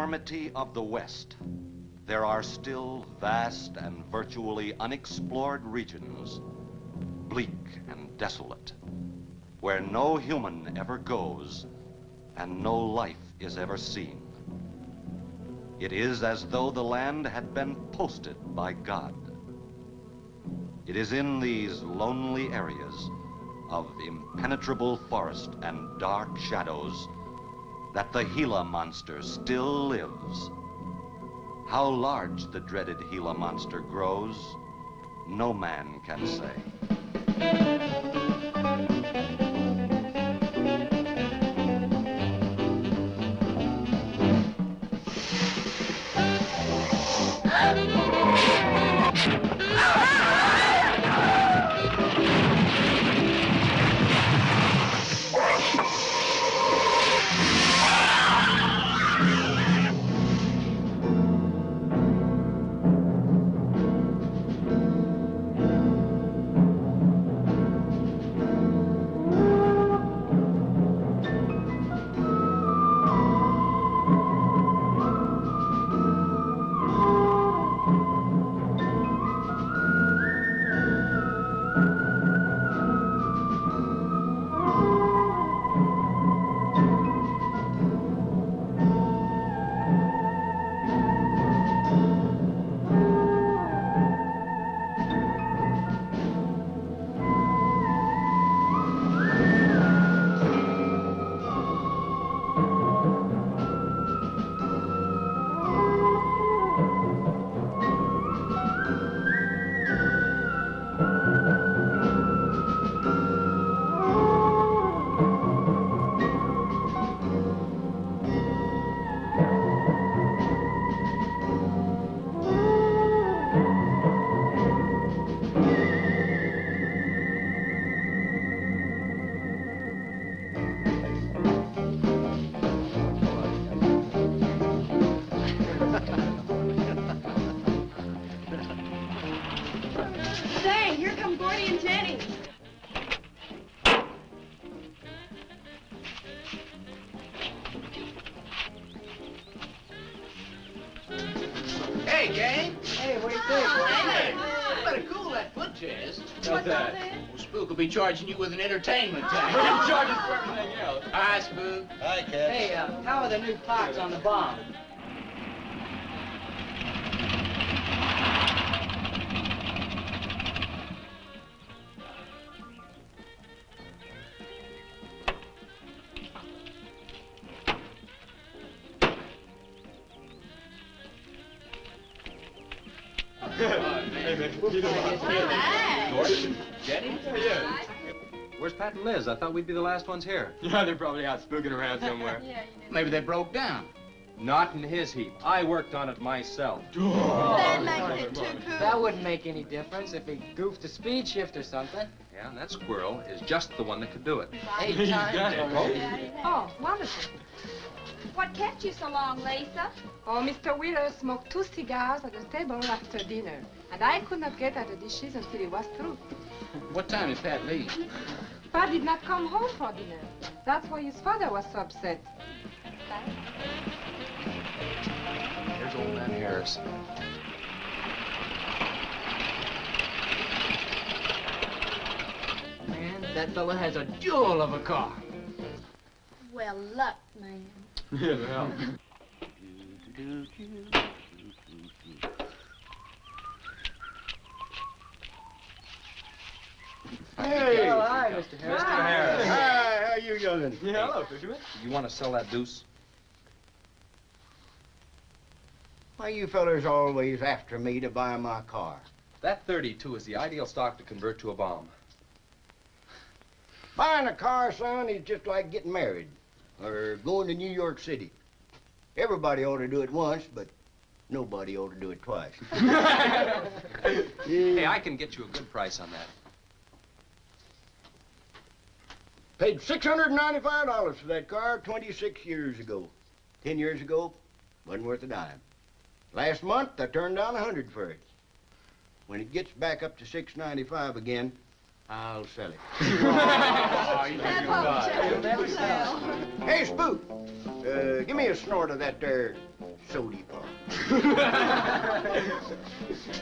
enormity of the West, there are still vast and virtually unexplored regions, bleak and desolate, where no human ever goes and no life is ever seen. It is as though the land had been posted by God. It is in these lonely areas of impenetrable forest and dark shadows that the Gila monster still lives. How large the dreaded Gila monster grows, no man can say. Hey, gang. Hey, what do you think? Hey, you better cool that foot chest. What's that? Well, Spook will be charging you with an entertainment tax. We're gonna charge us for everything else. Hi, Spook. Hi, Cat. Hey, how are the new parts on the bomb? Gordon? Jenny? Yeah. Where's Pat and Liz? I thought we'd be the last ones here. Yeah, they're probably out spooking around somewhere. Maybe they broke down. Not in his heap. I worked on it myself. That makes it too cool. That wouldn't make any difference if he goofed a speed shift or something. Yeah, and that squirrel is just the one that could do it. 8 He's times done it. already. Oh, wonderful. What kept you so long, Lisa? Oh, Mr. Wheeler smoked 2 cigars at the table after dinner, and I could not get at the dishes until he was through. What time did Pat leave? Pa did not come home for dinner. That's why his father was so upset. Here's old man Harris. Man, that fella has a jewel of a car. Well, luck, man. Yeah, the hell. Hey! Oh, hi, Mr. Harris. Mr. Harris. Hi, how you youngin'? Yeah, hello, Fisherman. You want to sell that deuce? Why you fellers always after me to buy my car? That 32 is the ideal stock to convert to a bomb. Buying a car, son, is just like getting married or going to New York City. Everybody ought to do it once, but nobody ought to do it twice. Hey, I can get you a good price on that. Paid $695 for that car 26 years ago. 10 years ago, wasn't worth a dime. Last month, I turned down $100 for it. When it gets back up to $695 again, I'll sell it. Oh, you That think won't you're never sell. Hey, Spook, give me a snort of that there sody pop.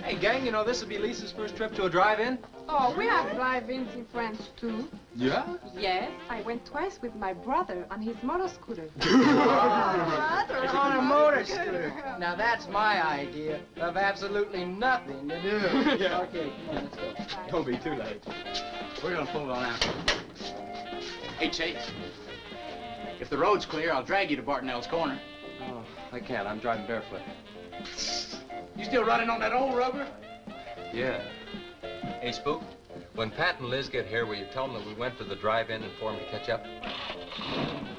Hey, gang, you know this will be Lisa's first trip to a drive-in? Oh, we have drive-ins in France, too. Yeah? Yes, I went twice with my brother on his motor scooter. On a motor scooter. Now that's my idea of absolutely nothing to do. Yeah. Okay, come on, let's go. Don't be too late. We're gonna pull on out. Hey, Chase. If the road's clear, I'll drag you to Bartonell's corner. Oh, I can't. I'm driving barefoot. You still running on that old rubber? Yeah. Hey, Spook, when Pat and Liz get here, will you tell them that we went to the drive-in and for them to catch up?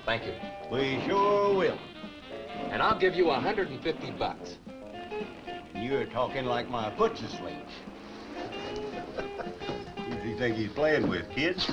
Thank you. We sure will. And I'll give you $150. You're talking like my foot's asleep. Who does he think he's playing with, kids?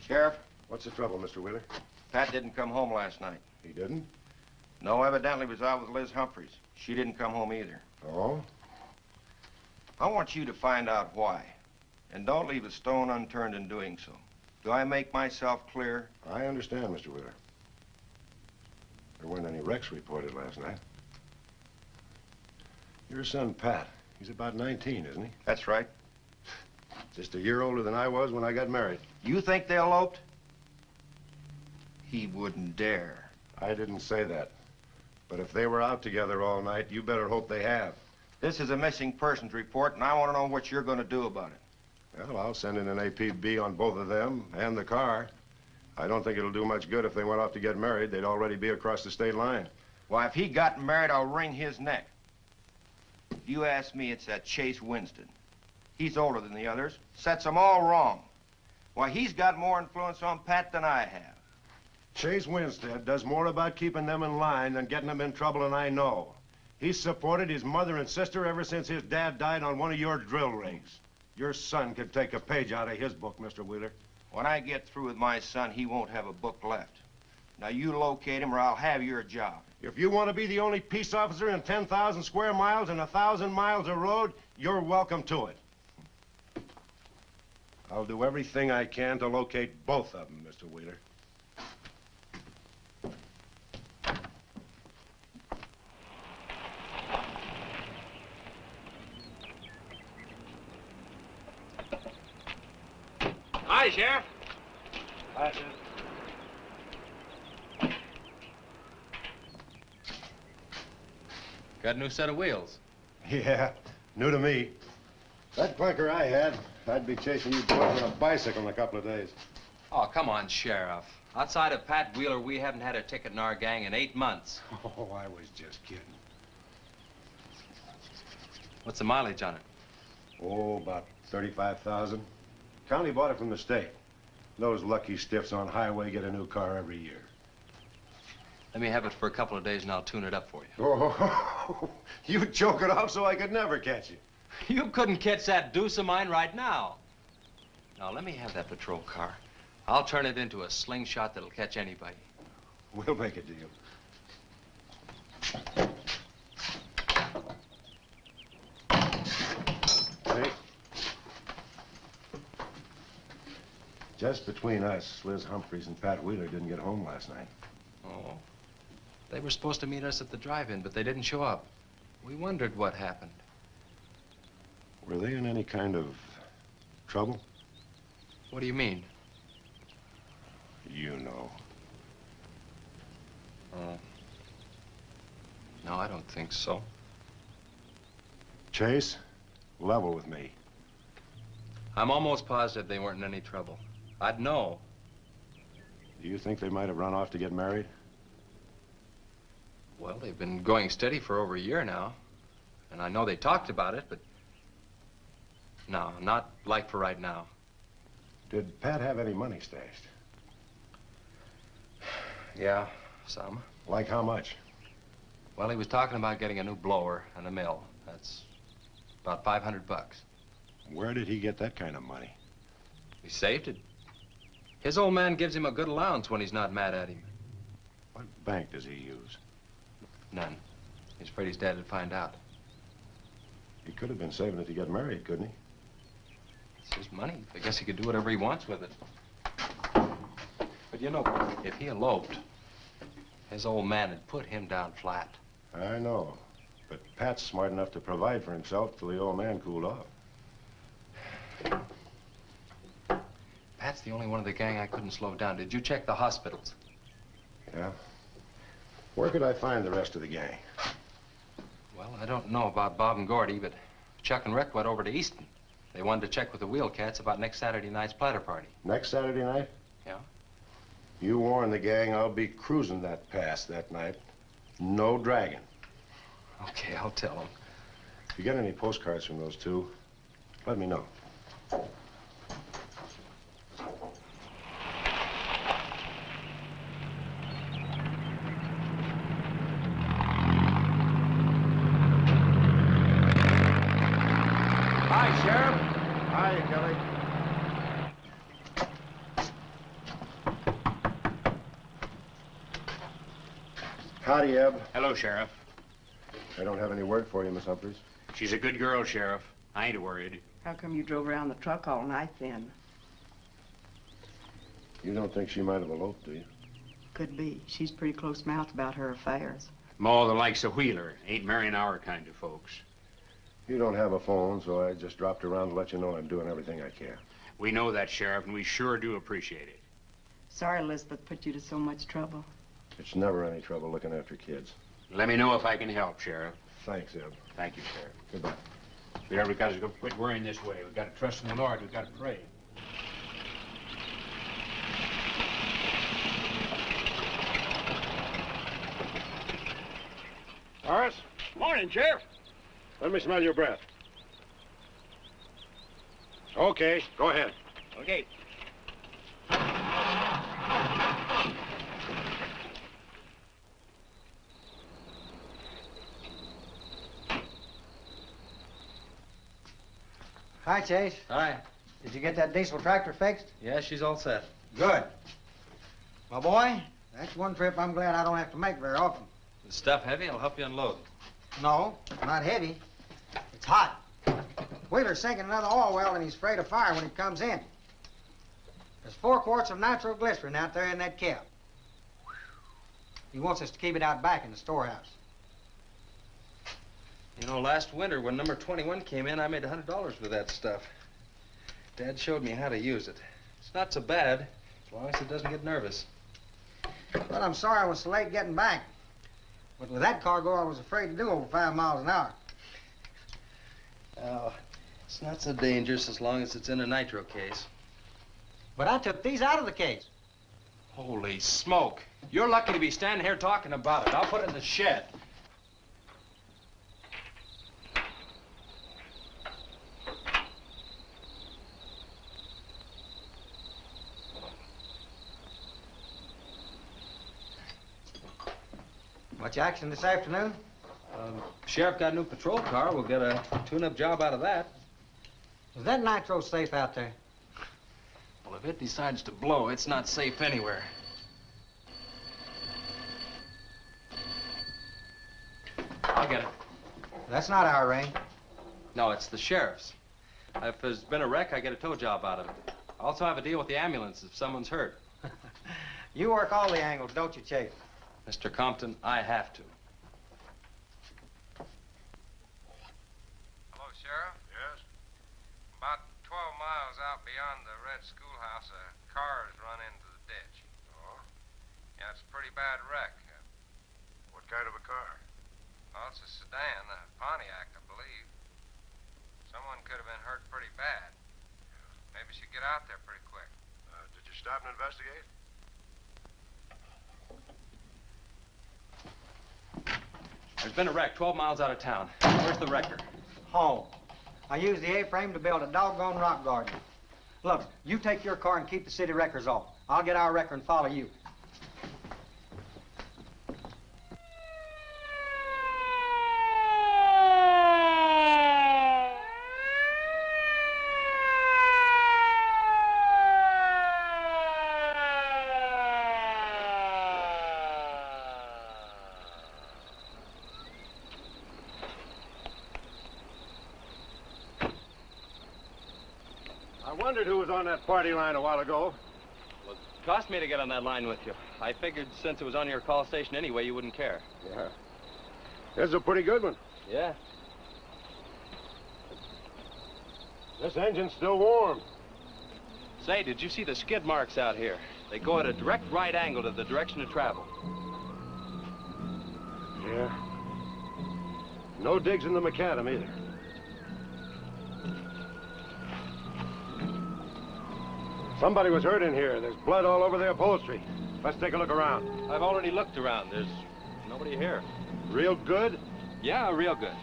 Sheriff, What's the trouble, Mr. Wheeler? Pat didn't come home last night. He didn't? No, evidently was out with Liz Humphreys. She didn't come home either. Oh? I want you to find out why. And don't leave a stone unturned in doing so. Do I make myself clear? I understand, Mr. Wheeler. There weren't any wrecks reported last night. Your son, Pat, he's about 19, isn't he? That's right. Just a year older than I was when I got married. You think they eloped? He wouldn't dare. I didn't say that. But if they were out together all night, you better hope they have. This is a missing persons report, and I want to know what you're going to do about it. Well, I'll send in an APB on both of them and the car. I don't think it'll do much good if they went off to get married. They'd already be across the state line. Why, if he got married, I'll wring his neck. If you ask me, it's that Chase Winston. He's older than the others, sets them all wrong. Why, he's got more influence on Pat than I have. Chase Winstead does more about keeping them in line than getting them in trouble, and I know. He's supported his mother and sister ever since his dad died on one of your drill rigs. Your son could take a page out of his book, Mr. Wheeler. When I get through with my son, he won't have a book left. Now, you locate him or I'll have your job. If you want to be the only peace officer in 10,000 square miles and 1,000 miles of road, you're welcome to it. I'll do everything I can to locate both of them, Mr. Wheeler. Hi, Sheriff. Hi, Jim. Got a new set of wheels. Yeah, new to me. That clunker I had, I'd be chasing you boys on a bicycle in a couple of days. Oh, come on, Sheriff. Outside of Pat Wheeler, we haven't had a ticket in our gang in 8 months. Oh, I was just kidding. What's the mileage on it? Oh, about 35,000. County bought it from the state. Those lucky stiffs on highway get a new car every year. Let me have it for a couple of days and I'll tune it up for you. Oh, you choke it off so I could never catch you. You couldn't catch that deuce of mine right now. Now, let me have that patrol car. I'll turn it into a slingshot that'll catch anybody. We'll make a deal. Hey. Just between us, Liz Humphreys and Pat Wheeler didn't get home last night. Oh. They were supposed to meet us at the drive-in, but they didn't show up. We wondered what happened. Were they in any kind of trouble? What do you mean? You know. No, I don't think so. Chase, level with me. I'm almost positive they weren't in any trouble. I'd know. Do you think they might have run off to get married? Well, they've been going steady for over a year now. And I know they talked about it, but... No, not like for right now. Did Pat have any money stashed? Yeah, some. Like how much? Well, he was talking about getting a new blower and a mill. That's about $500. Where did he get that kind of money? He saved it. His old man gives him a good allowance when he's not mad at him. What bank does he use? None. He's afraid his dad would find out. He could have been saving it to get married, couldn't he? It's his money. I guess he could do whatever he wants with it. But you know, if he eloped, his old man had put him down flat. I know. But Pat's smart enough to provide for himself till the old man cooled off. Pat's the only one of the gang I couldn't slow down. Did you check the hospitals? Yeah. Where could I find the rest of the gang? Well, I don't know about Bob and Gordy, but Chuck and Rick went over to Easton. They wanted to check with the Wheel Cats about next Saturday night's platter party. Next Saturday night? Yeah? You warn the gang I'll be cruising that pass that night. No dragging. Okay, I'll tell them. If you get any postcards from those two, let me know. Hi, Sheriff. Hi, Kelly. Howdy, Eb. Hello, Sheriff. I don't have any word for you, Miss Humphries. She's a good girl, Sheriff. I ain't worried. How come you drove around the truck all night then? You don't think she might have eloped, do you? Could be. She's pretty close-mouthed about her affairs. Ma, the likes of Wheeler ain't marrying our kind of folks. You don't have a phone, so I just dropped around to let you know I'm doing everything I can. We know that, Sheriff, and we sure do appreciate it. Sorry Elizabeth put you to so much trouble. It's never any trouble looking after kids. Let me know if I can help, Sheriff. Thanks, Eb. Thank you, Sheriff. Goodbye. We ever got to quit worrying this way. We've got to trust in the Lord. We've got to pray. Horace? Morning, Sheriff. Let me smell your breath. Okay, go ahead. Okay. Hi, Chase. Hi. Did you get that diesel tractor fixed? Yeah, she's all set. Good. My boy, that's one trip I'm glad I don't have to make very often. The stuff heavy? I'll help you unload. No, not heavy. It's hot. Wheeler's sinking another oil well and he's afraid of fire when he comes in. There's 4 quarts of nitroglycerin out there in that cap. He wants us to keep it out back in the storehouse. You know, last winter when number 21 came in, I made $100 with that stuff. Dad showed me how to use it. It's not so bad, as long as it doesn't get nervous. Well, I'm sorry I was so late getting back. But with that cargo, I was afraid to do over 5 miles an hour. Oh, it's not so dangerous as long as it's in a nitro case. But I took these out of the case. Holy smoke. You're lucky to be standing here talking about it. I'll put it in the shed. Much action this afternoon? Sheriff got a new patrol car. We'll get a tune-up job out of that. Is that nitro safe out there? Well, if it decides to blow, it's not safe anywhere. I'll get it. That's not our range. No, it's the sheriff's. If there's been a wreck, I get a tow job out of it. I also have a deal with the ambulance if someone's hurt. You work all the angles, don't you, Chase? Mr. Compton, I have to. Hello, Sheriff? Yes? About 12 miles out beyond the red schoolhouse, a car has run into the ditch. Oh? Yeah, it's a pretty bad wreck. What kind of a car? Well, it's a sedan, a Pontiac, I believe. Someone could have been hurt pretty bad. Maybe you should get out there pretty quick. Did you stop and investigate? There's been a wreck 12 miles out of town. Where's the wrecker? Home. I used the A-frame to build a doggone rock garden. Look, you take your car and keep the city wreckers off. I'll get our wrecker and follow you. wondered who was on that party line a while ago. Well, it cost me to get on that line with you. I figured since it was on your call station anyway, you wouldn't care. Yeah. This is a pretty good one. Yeah. This engine's still warm. Say, did you see the skid marks out here? They go at a direct right angle to the direction of travel. Yeah. No digs in the macadam either. Somebody was hurt in here. There's blood all over the upholstery. Let's take a look around. I've already looked around. There's nobody here. Real good? Yeah, real good.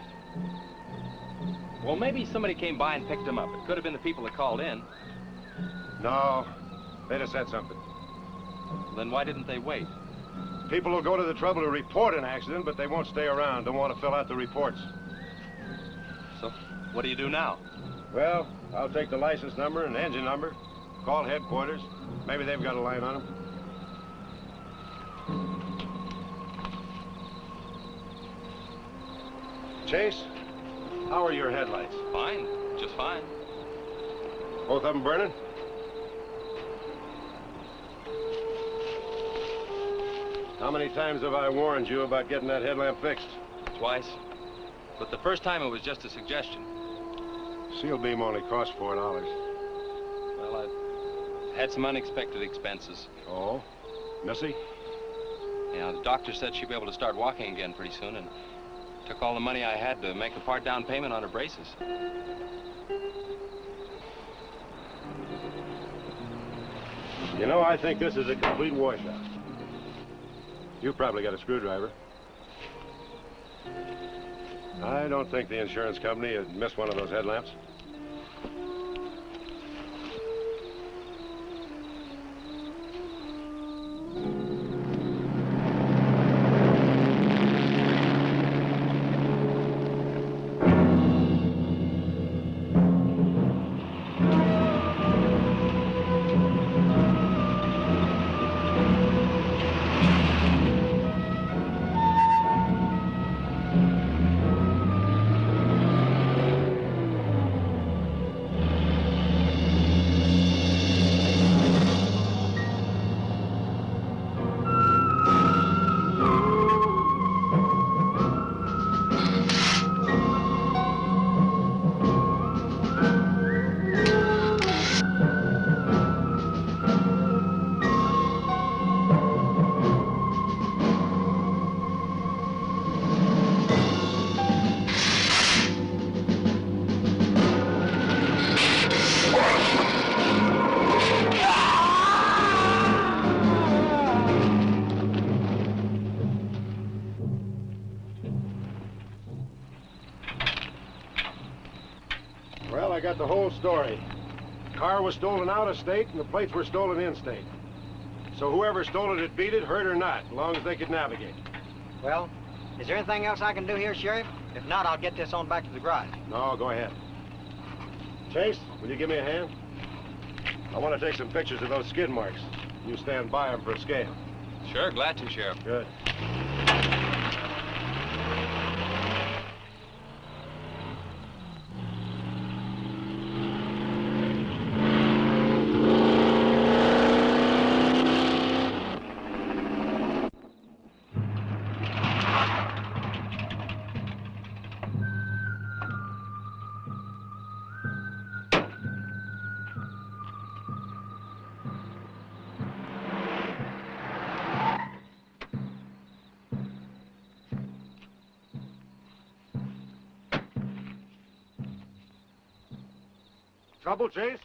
Well, maybe somebody came by and picked them up. It could have been the people that called in. No. They'd have said something. Then why didn't they wait? People will go to the trouble to report an accident, but they won't stay around. Don't want to fill out the reports. So, what do you do now? Well, I'll take the license number and engine number, call headquarters. Maybe they've got a line on them. Chase, how are your headlights? Fine, just fine. Both of them burning? How many times have I warned you about getting that headlamp fixed? Twice. But the first time it was just a suggestion. Seal beam only cost $4. Well, I've had some unexpected expenses. Oh? Missy? Yeah, the doctor said she'd be able to start walking again pretty soon, and took all the money I had to make a part down payment on her braces. You know, I think this is a complete washout. You probably got a screwdriver. I don't think the insurance company would miss one of those headlamps. Well, I got the whole story. The car was stolen out of state, and the plates were stolen in state. So whoever stole it had beat it, hurt or not, as long as they could navigate. Well, is there anything else I can do here, Sheriff? If not, I'll get this on back to the garage. No, go ahead. Chase, will you give me a hand? I want to take some pictures of those skid marks. You stand by them for a scale. Sure, glad to, Sheriff. Good. Trouble, Chase?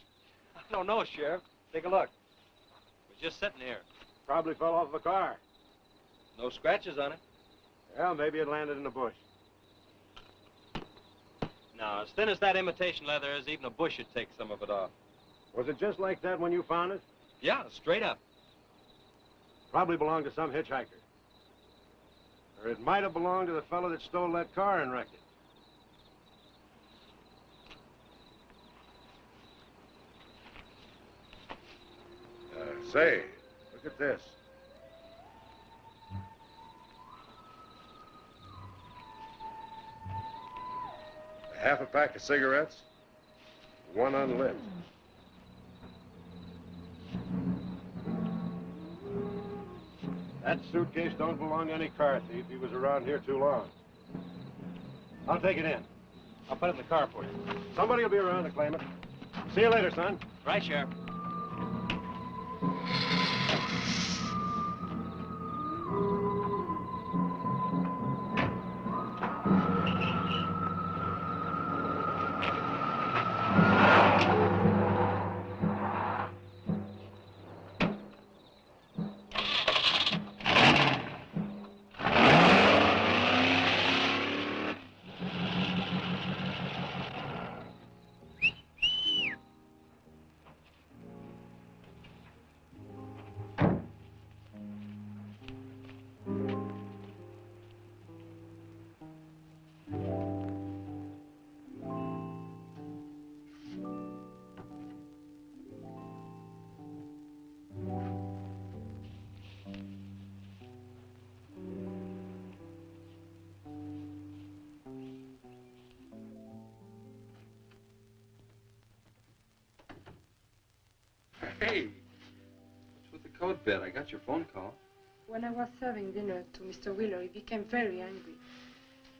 I don't know, Sheriff. Take a look. It was just sitting here. Probably fell off the car. No scratches on it. Well, maybe it landed in a bush. No, as thin as that imitation leather is, even a bush should take some of it off. Was it just like that when you found it? Yeah, straight up. Probably belonged to some hitchhiker. Or it might have belonged to the fellow that stole that car and wrecked it. Say, look at this. Half a pack of cigarettes, one unlit. That suitcase don't belong to any car thief. He was around here too long. I'll take it in. I'll put it in the car for you. Somebody will be around to claim it. See you later, son. Right, Sheriff. Hey, what's with the coat bed? I got your phone call. When I was serving dinner to Mr. Wheeler, he became very angry.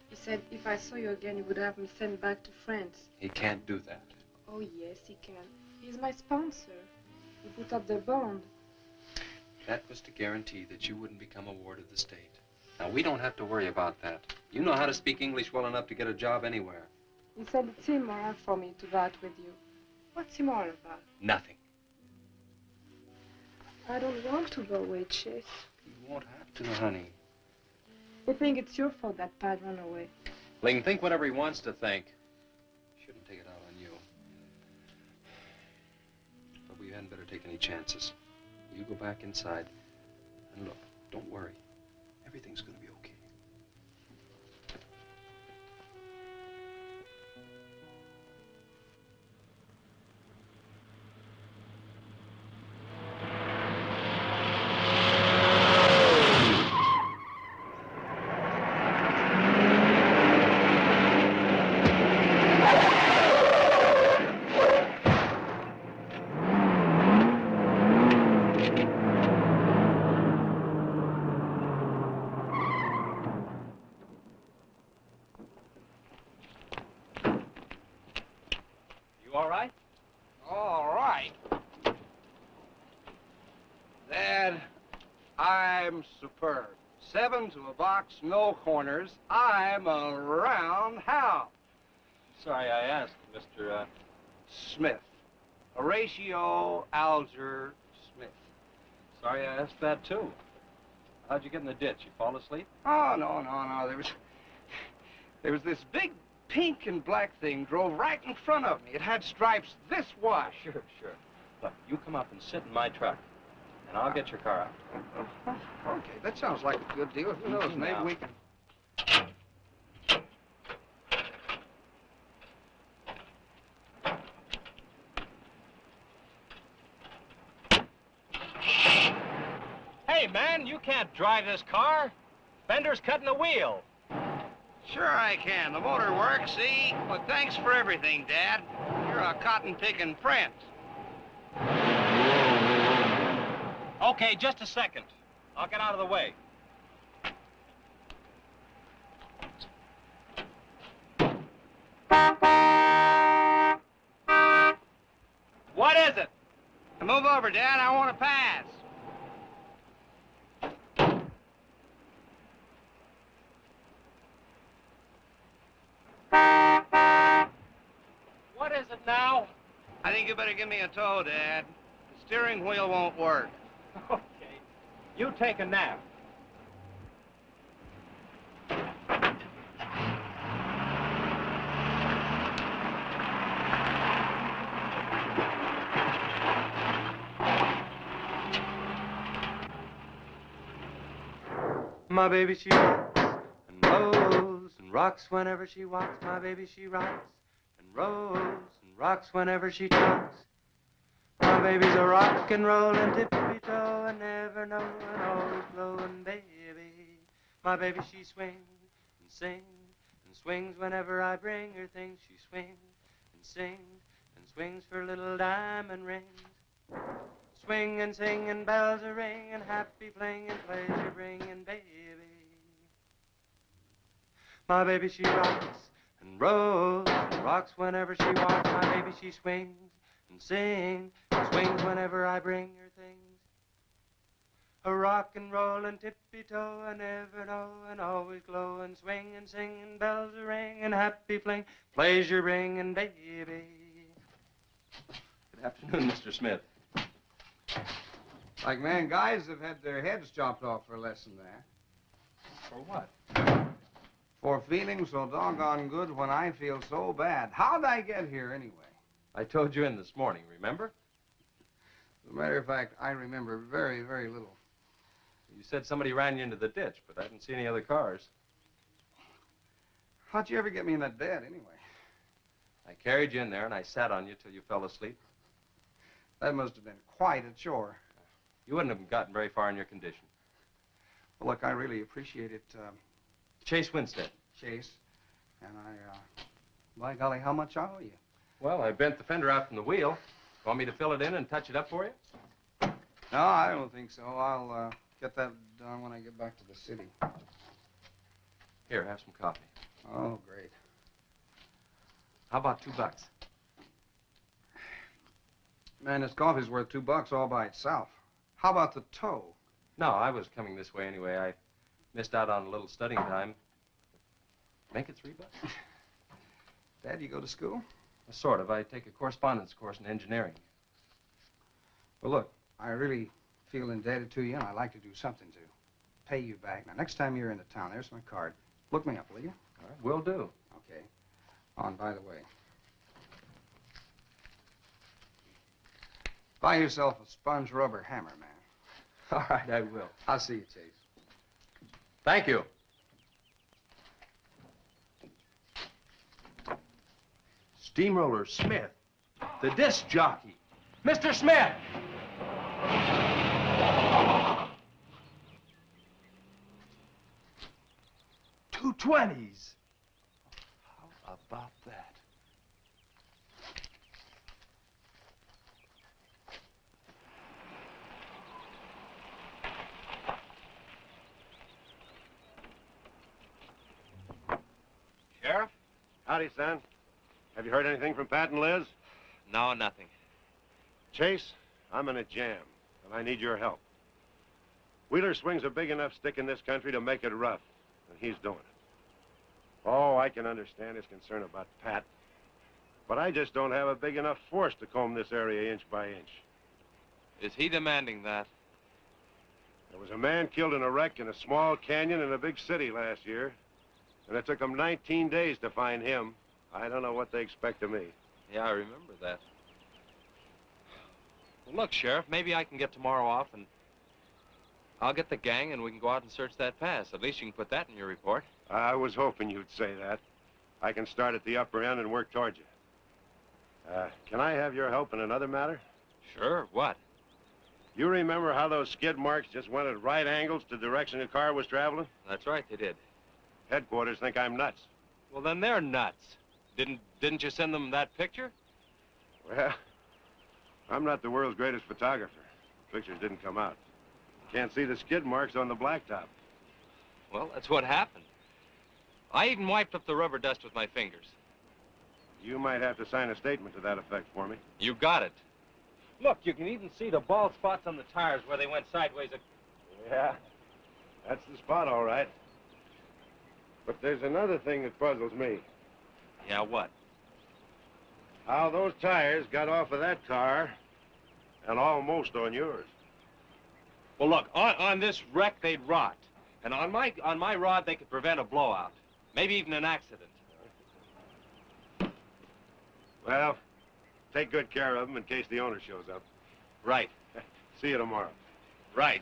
He said if I saw you again, he would have me sent back to France. He can't do that. Oh, yes, he can. He's my sponsor. He put up the bond. That was to guarantee that you wouldn't become a ward of the state. Now, we don't have to worry about that. You know how to speak English well enough to get a job anywhere. He said it's immoral for me to go out with you. What's immoral about? Nothing. I don't want to go away, Chase. You won't have to, honey. I think it's your fault that Pat ran away. He can think whatever he wants to think. Shouldn't take it out on you. But we hadn't better take any chances. You go back inside, and look, don't worry. Everything's gonna be okay. You all right? All right. Dad, I'm superb. 7 to a box, no corners. I'm a roundhouse. Sorry I asked, Mr. Smith. Horatio Alger Smith. Sorry I asked that, too. How'd you get in the ditch? You fall asleep? Oh, no. There was this big pink and black thing drove right in front of me. It had stripes this wide. Sure. Look, you come up and sit in my truck, and I'll get your car out. Okay, that sounds like a good deal. Who knows, maybe we can... Hey, man, you can't drive this car. Fender's cutting the wheel. Sure I can. The motor works, see? But thanks for everything, Dad. You're a cotton-picking friend. Okay, just a second. I'll get out of the way. What is it? Move over, Dad. I want to pass. What is it now? I think you better give me a tow, Dad. The steering wheel won't work. Okay. You take a nap. My baby, she rocks and rolls and rocks whenever she walks. My baby, she rocks and rolls and rocks whenever she talks. My baby's a rock and rollin', tippy-toe and never knowin', always blowin', baby. My baby, she swings and sings and swings whenever I bring her things. She swings and sings and swings for little diamond rings. swinging, singing, bells are ringing, happy flinging, pleasure bringing, baby. My baby, she rocks and rolls and rocks whenever she walks. My baby, she swings and sings and swings whenever I bring her things. A rock and roll and tippy-toe, I never know, and always glow and swing and sing and bells are ringing, happy fling, pleasure bringing, baby. Good afternoon, Mr. Smith. Like man, guys have had their heads chopped off for less than that. For what? For feeling so doggone good when I feel so bad. How'd I get here anyway? I told you in this morning, remember? As a matter of fact, I remember very, very little. You said somebody ran you into the ditch, but I didn't see any other cars. How'd you ever get me in that bed anyway? I carried you in there and I sat on you till you fell asleep. That must have been quite a chore. You wouldn't have gotten very far in your condition. Well, look, I really appreciate it, Chase Winstead. Chase. And by golly, how much I owe you? Well, I bent the fender out from the wheel. Want me to fill it in and touch it up for you? No, I don't think so. I'll get that done when I get back to the city. Here, have some coffee. Oh, great. How about $2? Man, this coffee's worth $2 all by itself. How about the tow? No, I was coming this way anyway. I missed out on a little studying time. Make it $3. Dad, you go to school? Sort of. I take a correspondence course in engineering. Well, look, I really feel indebted to you, and I'd like to do something to pay you back. Now, next time you're into town, there's my card. Look me up, will you? All right, will do. Okay. Oh, and by the way, buy yourself a sponge rubber hammer, man. All right, I will. I'll see you, Chase. Thank you. Steamroller Smith, the disc jockey. Mr. Smith! $2.20s. How about that? Sheriff? Howdy, son. Have you heard anything from Pat and Liz? No, nothing. Chase, I'm in a jam, and I need your help. Wheeler swings a big enough stick in this country to make it rough, and he's doing it. Oh, I can understand his concern about Pat, but I just don't have a big enough force to comb this area inch by inch. Is he demanding that? There was a man killed in a wreck in a small canyon in a big city last year, and it took them 19 days to find him. I don't know what they expect of me. Yeah, I remember that. Well, look, Sheriff, maybe I can get tomorrow off and I'll get the gang and we can go out and search that pass. At least you can put that in your report. I was hoping you'd say that. I can start at the upper end and work towards you. Can I have your help in another matter? Sure, what? You remember how those skid marks just went at right angles to the direction the car was traveling? That's right, they did. Headquarters think I'm nuts. Well, then they're nuts. Didn't you send them that picture? Well, I'm not the world's greatest photographer. The pictures didn't come out. Can't see the skid marks on the blacktop. Well, that's what happened. I even wiped up the rubber dust with my fingers. You might have to sign a statement to that effect for me. You got it. Look, you can even see the bald spots on the tires where they went sideways. Yeah, that's the spot, all right. But there's another thing that puzzles me. Yeah, what? How those tires got off of that car and almost on yours. Well, look, on this wreck, they'd rot. And on my rod, they could prevent a blowout. Maybe even an accident. Well, take good care of them in case the owner shows up. Right. See you tomorrow. Right.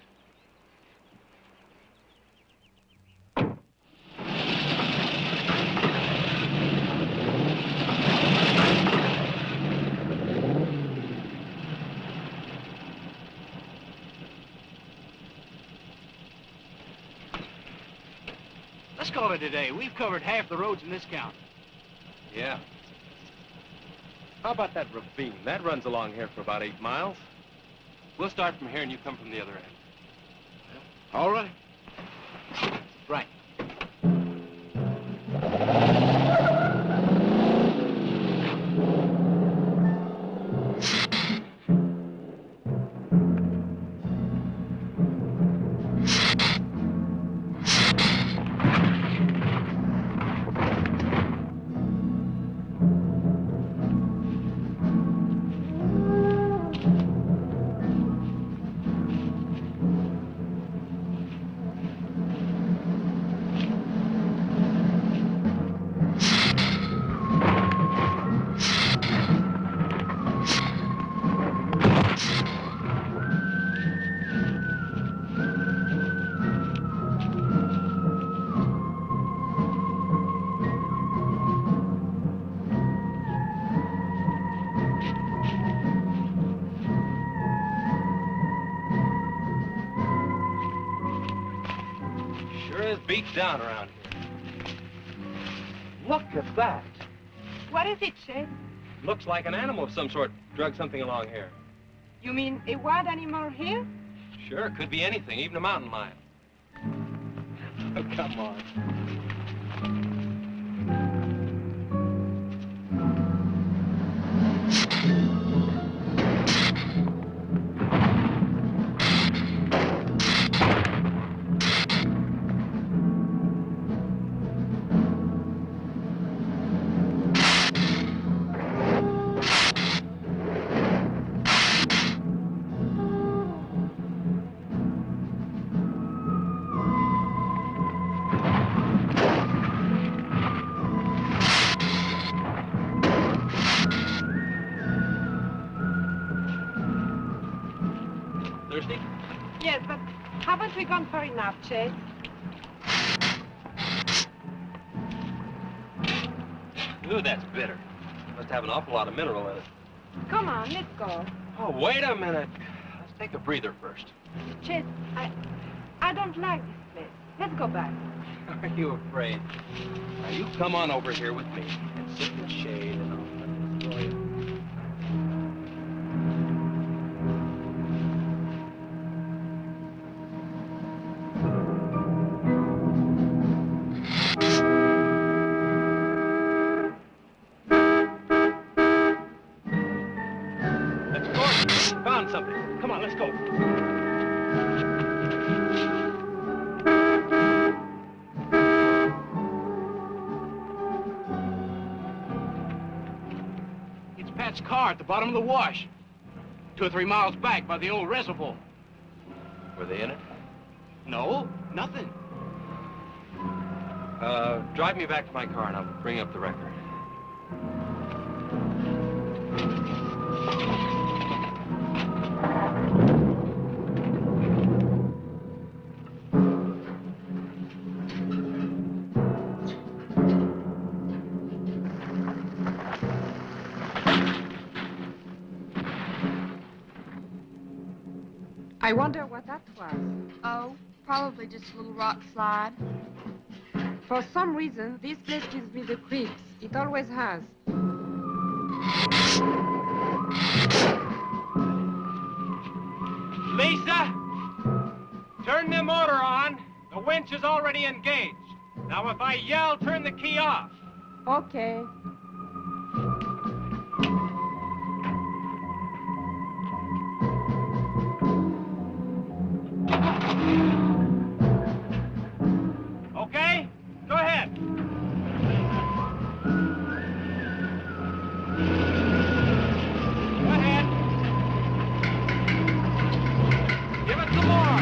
Let's call it a day. We've covered half the roads in this county. Yeah. How about that ravine? That runs along here for about 8 miles. We'll start from here and you come from the other end. All right. Right. Sure is beat down around here. Look at that. What is it, Chet? Looks like an animal of some sort drug something along here. You mean a wild animal here? Sure, could be anything, even a mountain lion. Oh, come on. Thirsty? Yes, but haven't we gone far enough, Chet? Ooh, that's bitter. Must have an awful lot of mineral in it. Come on, let's go. Oh, wait a minute. Let's take a breather first. Chet, I don't like this place. Let's go back. Are you afraid? Now, you come on over here with me and sit in the shade and I'll let you enjoy it. Found something. Come on, let's go. It's Pat's car at the bottom of the wash. 2 or 3 miles back by the old reservoir. Were they in it? No, nothing. Drive me back to my car and I'll bring up the record. I wonder what that was. Oh, probably just a little rock slide. For some reason, this place gives me the creeps. It always has. Lisa, turn the motor on. The winch is already engaged. Now, if I yell, turn the key off. Okay. Okay? Go ahead. Go ahead. Give it some more.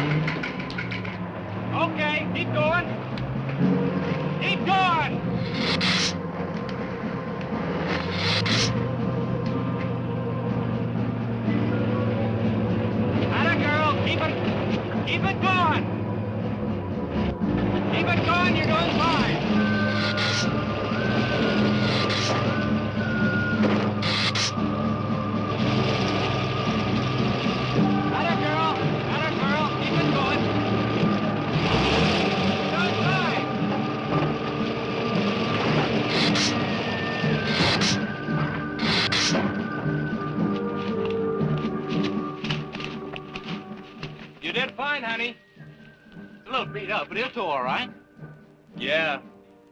Okay, keep going. Keep going. Atta girl, keep it going. Keep it going, you're doing fine. Atta girl, keep it going. You're doing fine. did fine, honey. It's a little beat up, but it'll tow all right. Yeah.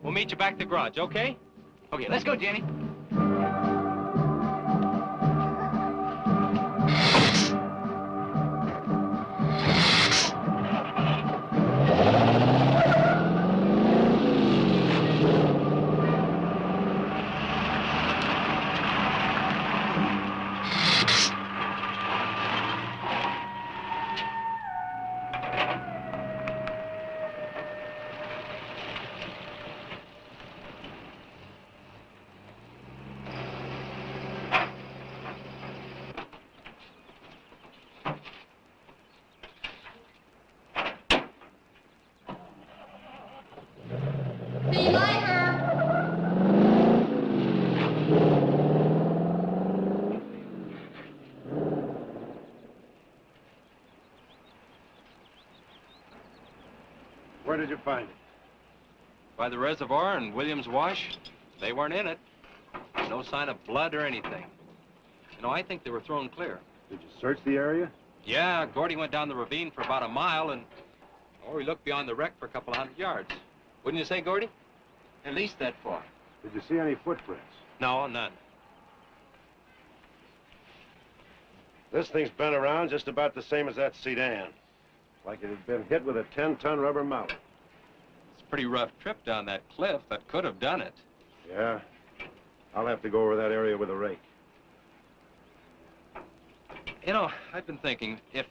We'll meet you back at the garage, okay? Okay, let's go, Jenny. See you later. Where did you find it? By the reservoir and Williams Wash. They weren't in it. No sign of blood or anything. You know, I think they were thrown clear. Did you search the area? Yeah, Gordy went down the ravine for about a mile and... Oh, he looked beyond the wreck for a couple of 100 yards. Wouldn't you say, Gordy? At least that far. Did you see any footprints? No, none. This thing's been around just about the same as that sedan. Like it had been hit with a 10-ton rubber mallet. It's a pretty rough trip down that cliff. That could have done it. Yeah? I'll have to go over that area with a rake. You know, I've been thinking, if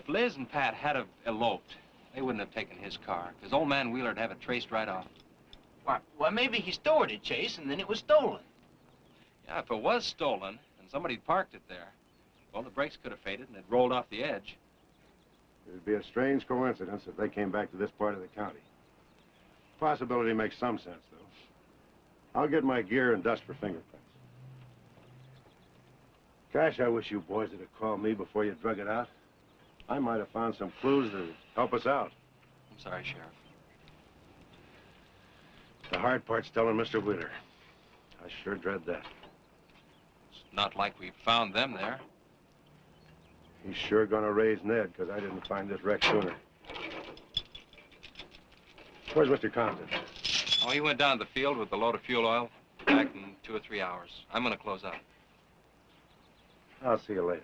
Liz and Pat had have eloped, they wouldn't have taken his car, because old man Wheeler'd have it traced right off. Why, maybe he stored it, Chase, and then it was stolen. Yeah, if it was stolen, and somebody parked it there, well, the brakes could have faded and it rolled off the edge. It would be a strange coincidence if they came back to this part of the county. Possibility makes some sense, though. I'll get my gear and dust for fingerprints. Gosh, I wish you boys would have called me before you drug it out. I might have found some clues that would help us out. I'm sorry, Sheriff. The hard part's telling Mr. Wheeler. I sure dread that. It's not like we found them there. He's sure gonna raise Ned, because I didn't find this wreck sooner. Where's Mr. Compton? Oh, he went down to the field with a load of fuel oil. Back in 2 or 3 hours. I'm gonna close up. I'll see you later.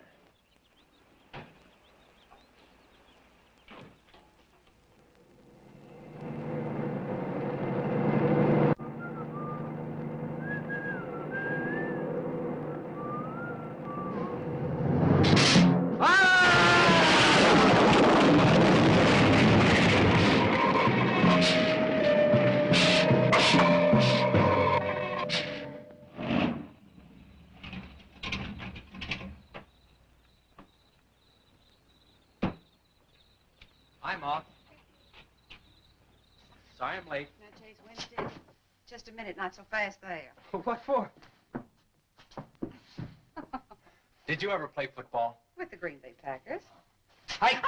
I'm off. Sorry I'm late. Now, Chase Winston, just a minute, not so fast there. What for? Did you ever play football? With the Green Bay Packers. I...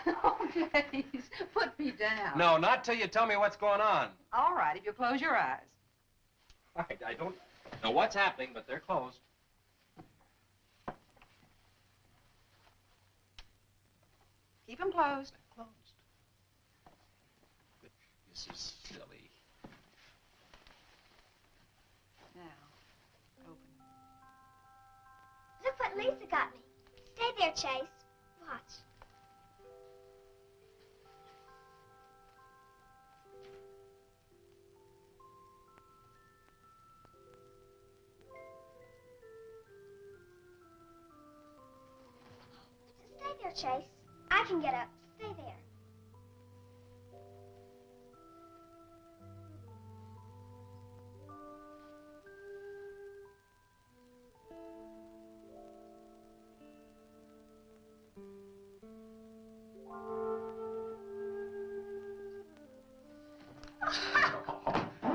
Oh, please, put me down. No, not till you tell me what's going on. All right, if you close your eyes. I don't know what's happening, but they're closed. Keep them closed. Closed. This is silly. Now, open. Look what Lisa got me. Stay there, Chase. Watch. Stay there, Chase. I can get up. Stay there.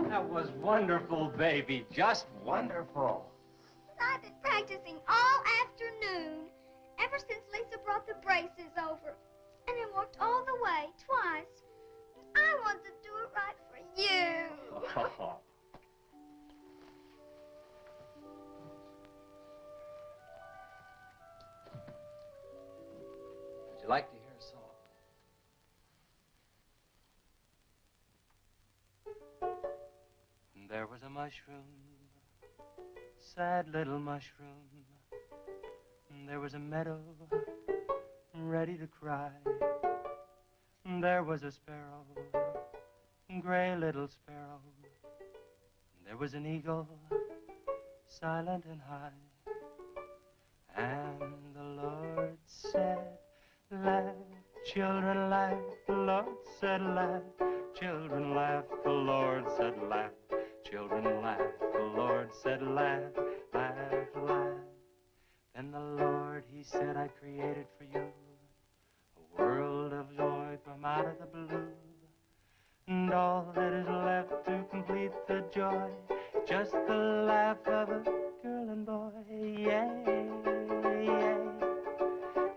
That was wonderful, baby. Just wonderful. I've been practicing all afternoon, ever since Lisa brought the braces over. And I walked all the way, twice. I want to do it right for you. Would you like to hear a song? mushroom, sad little mushroom. There was a meadow ready to cry. There was a sparrow, gray little sparrow. There was an eagle, silent and high. And the Lord said, laugh, children laugh. The Lord said, laugh, children laugh. The Lord said, laugh, children laugh. The Lord said, laugh, laugh, laugh. Then the Lord, he said, I created for you a world of joy from out of the blue. And all that is left to complete the joy, just the laugh of a girl and boy. Yay, yay,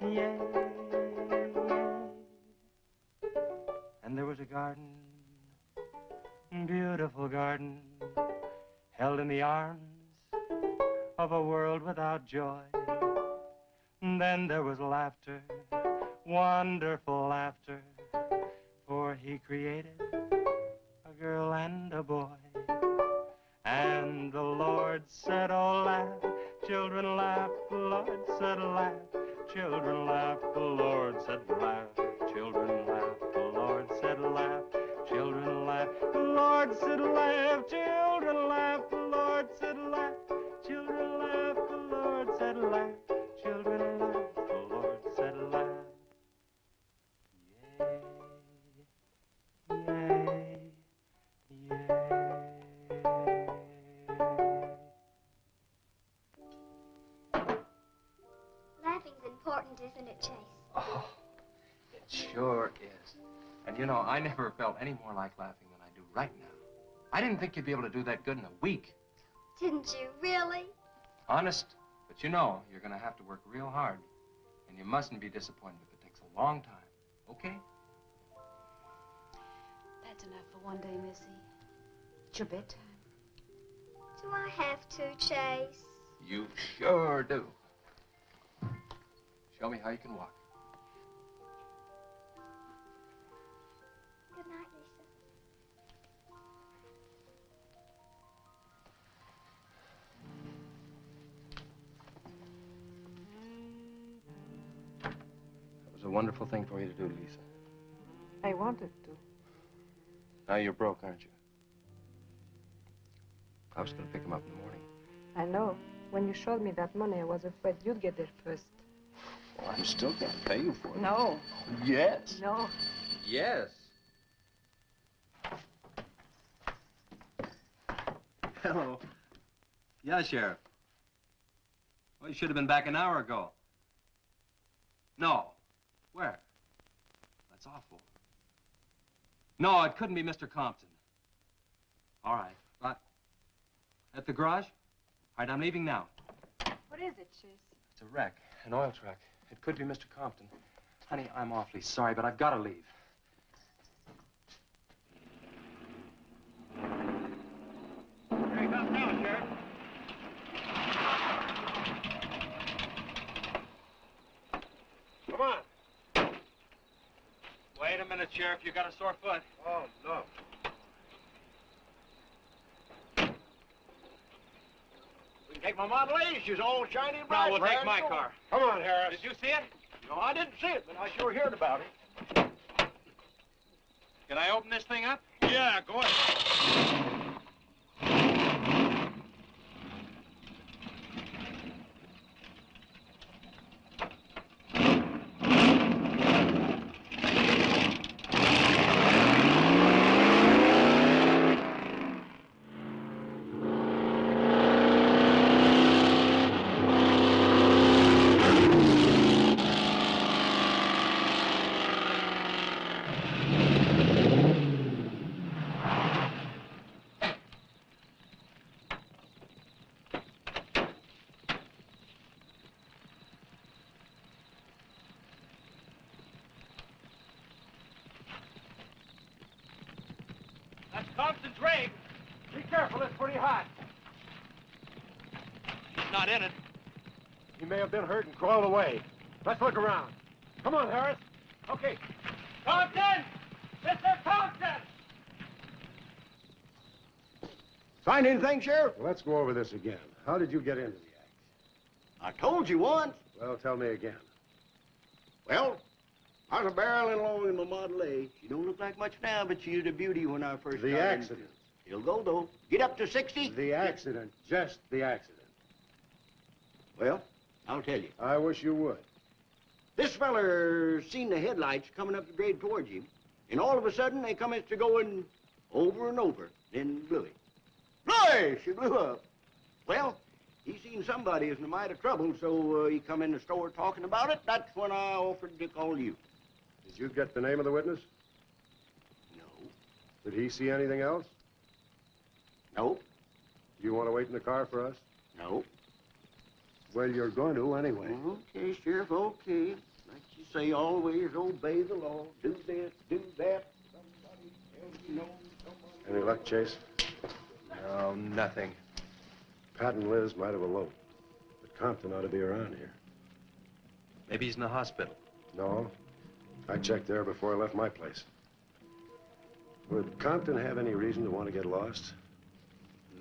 yay, yay. And there was a garden, beautiful garden, held in the arms of a world without joy. And then there was laughter, wonderful laughter, for he created a girl and a boy. And the Lord said, oh, laugh, children laugh. The Lord said, laugh, children laugh. The Lord said, laugh, children laugh. The Lord said, laugh, children laugh. The Lord said, laugh, children laugh. The Lord said, laugh, children laugh. The Lord said, laugh, children laugh. The Lord said, laugh. Yay, yay, Laughing's important, isn't it, Chase? Oh, it sure is. And you know, I never felt any more like laughing than I do right now. I didn't think you'd be able to do that good in a week. Didn't you, really? Honest. But you know, you're going to have to work real hard. And you mustn't be disappointed if it takes a long time. Okay? That's enough for one day, Missy. It's your bedtime. Do I have to, Chase? You sure do. Show me how you can walk. Good night, Lisa. That was a wonderful thing for you to do, Lisa. I wanted to. Now you're broke, aren't you? I was going to pick him up in the morning. I know. When you showed me that money, I was afraid you'd get there first. Well, I'm still going to pay you for it. No. Yes. No. Yes. Hello. Yeah, Sheriff. Well, you should have been back an hour ago. No. Where? That's awful. No, it couldn't be Mr. Compton. All right. But at the garage? All right, I'm leaving now. What is it, Chase? It's a wreck, an oil truck. It could be Mr. Compton. Honey, I'm awfully sorry, but I've got to leave. Here he comes now, Sheriff. Come on. Wait a minute, Sheriff. You got a sore foot. Oh, no. We can take my Model A. She's all shiny and bright. No, we'll right? take my car. Come on, Harris. Did you see it? No, I didn't see it, but I sure heard about it. Can I open this thing up? Yeah, go ahead. That's Compton's rig. Be careful, it's pretty hot. He's not in it. He may have been hurt and crawled away. Let's look around. Come on, Harris. Okay. Compton! Mr. Compton! Find anything, Sheriff? Let's go over this again. How did you get into the act? I told you once. Well, tell me again. Well, I was a barreling along in my Model A. She don't look like much now, but she was a beauty when I first The got accident. It'll go, though. Get up to 60. The accident. Just the accident. Well, I'll tell you. I wish you would. This feller seen the headlights coming up the grade towards him, and all of a sudden they commenced to going over and over, then blew him. Boy, she blew up. Well, he seen somebody was in a mite of trouble, so he come in the store talking about it. That's when I offered to call you. Did you get the name of the witness? No. Did he see anything else? No. Do you want to wait in the car for us? No. Well, you're going to anyway. Okay, Sheriff, okay. Like you say, always obey the law. Do this, do that. Somebody tells you no, somebody... Any luck, Chase? No, nothing. Pat and Liz might have eloped, but Compton ought to be around here. Maybe he's in the hospital. No. I checked there before I left my place. Would Compton have any reason to want to get lost?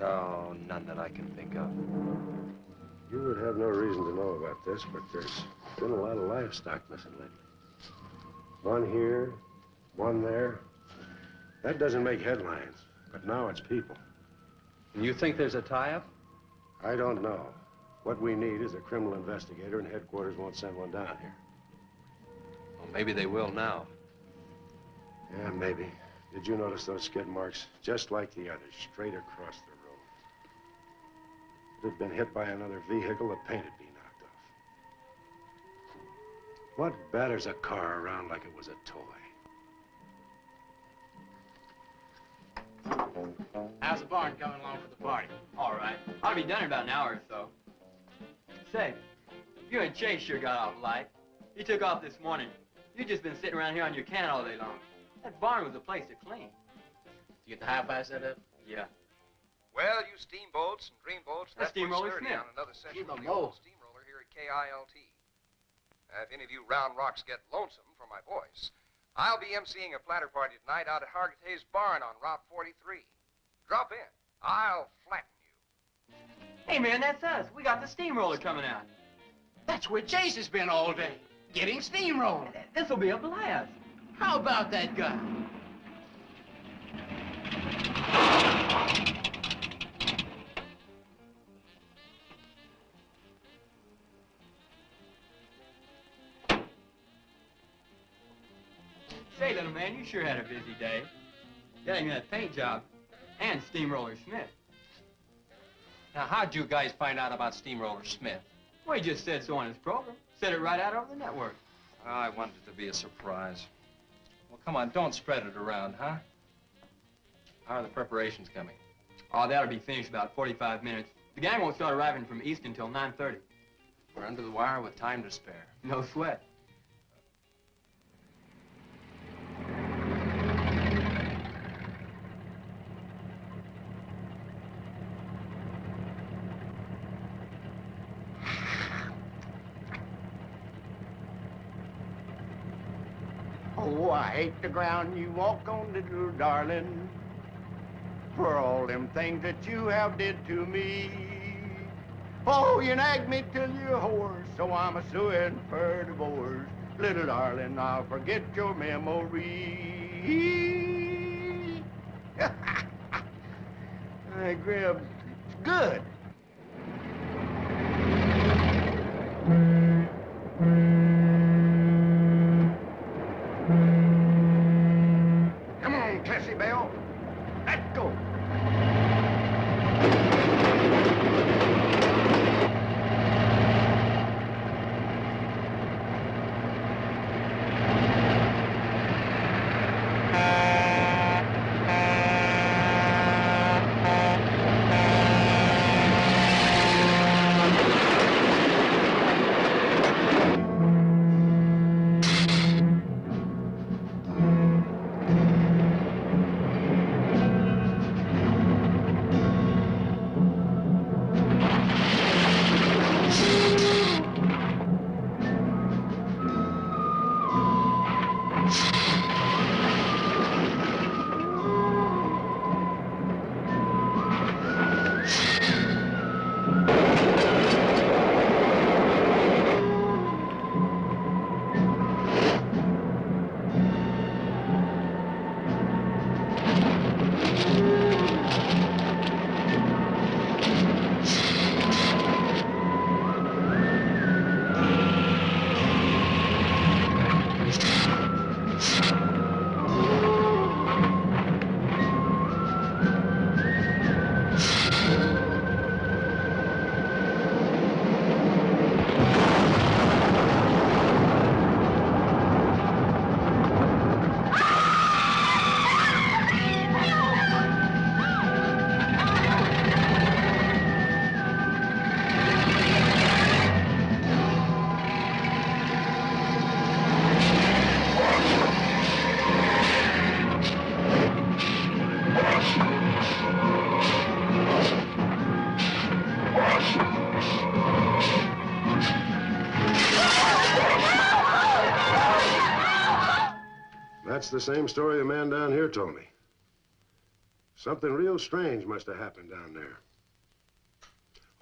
No, none that I can think of. You would have no reason to know about this, but there's been a lot of livestock missing lately. One here, one there. That doesn't make headlines, but now it's people. And you think there's a tie-up? I don't know. What we need is a criminal investigator, and headquarters won't send one down here. Well, maybe they will now. Yeah, maybe. Did you notice those skid marks? Just like the others, straight across the road. If it had been hit by another vehicle, the paint would be knocked off. What batters a car around like it was a toy? How's the barn coming along for the party? All right. I'll be done in about an hour or so. Say, you and Chase sure got off light. You took off this morning. You've just been sitting around here on your can all day long. That barn was a place to clean. You get the hi-fi set up? Yeah. Well, you steamboats and dreamboats, That's that puts Steamroller Sturdy Smith. on another session Keep of 'em the old low. steamroller here at KILT. If any of you round rocks get lonesome for my voice, I'll be emceeing a platter party tonight out at Hargitay's Barn on Route 43. Drop in. I'll flatten you. Hey, man, that's us. We got the steamroller coming out. That's where Chase has been all day, getting steamrolled. This'll be a blast. How about that guy? Say, little man, you sure had a busy day. Getting that paint job and Steamroller Smith. Now, how'd you guys find out about Steamroller Smith? Well, he just said so on his program. Said it right out over the network. I wanted it to be a surprise. Well, come on, don't spread it around, huh? How are the preparations coming? Oh, that'll be finished about 45 minutes. The gang won't start arriving from east until 9:30. We're under the wire with time to spare. No sweat. Oh, I hate the ground you walk on, little darling, for all them things that you have did to me. Oh, you nagged me till you're hoarse, so I'm a-suing for divorce. Little darling, I'll forget your memory. Hey, Grib, it's good. Come on, Tessie Bell. Let's go. That's the same story the man down here told me. Something real strange must have happened down there.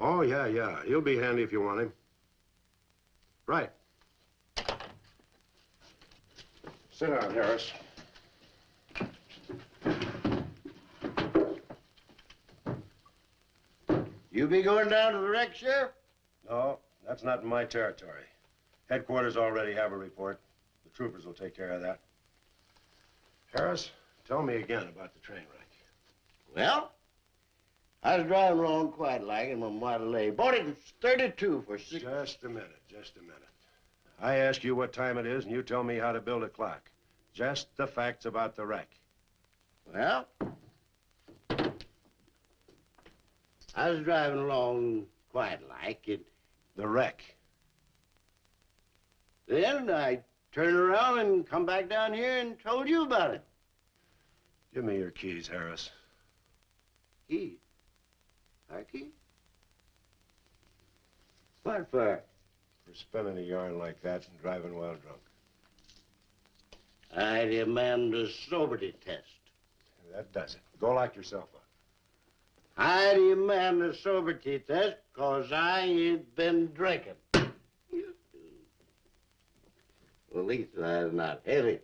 Oh, yeah. He'll be handy if you want him. Right. Sit down, Harris. You be going down to the wreck, Sheriff? No, that's not in my territory. Headquarters already have a report. The troopers will take care of that. Harris, tell me again about the train wreck. Well, I was driving along quite like in my Model A. Bought it in 32 for six... Just a minute. I ask you what time it is, and you tell me how to build a clock. Just the facts about the wreck. Well, I was driving along quite like it. The wreck. Then I turned around and come back down here and told you about it. Give me your keys, Harris. Keys? Our keys? What for? For spinning a yarn like that and driving while drunk. I demand a sobriety test. That does it. Go lock yourself up. I demand a sobriety test because I ain't been drinking. Well, at least I'm not heavy.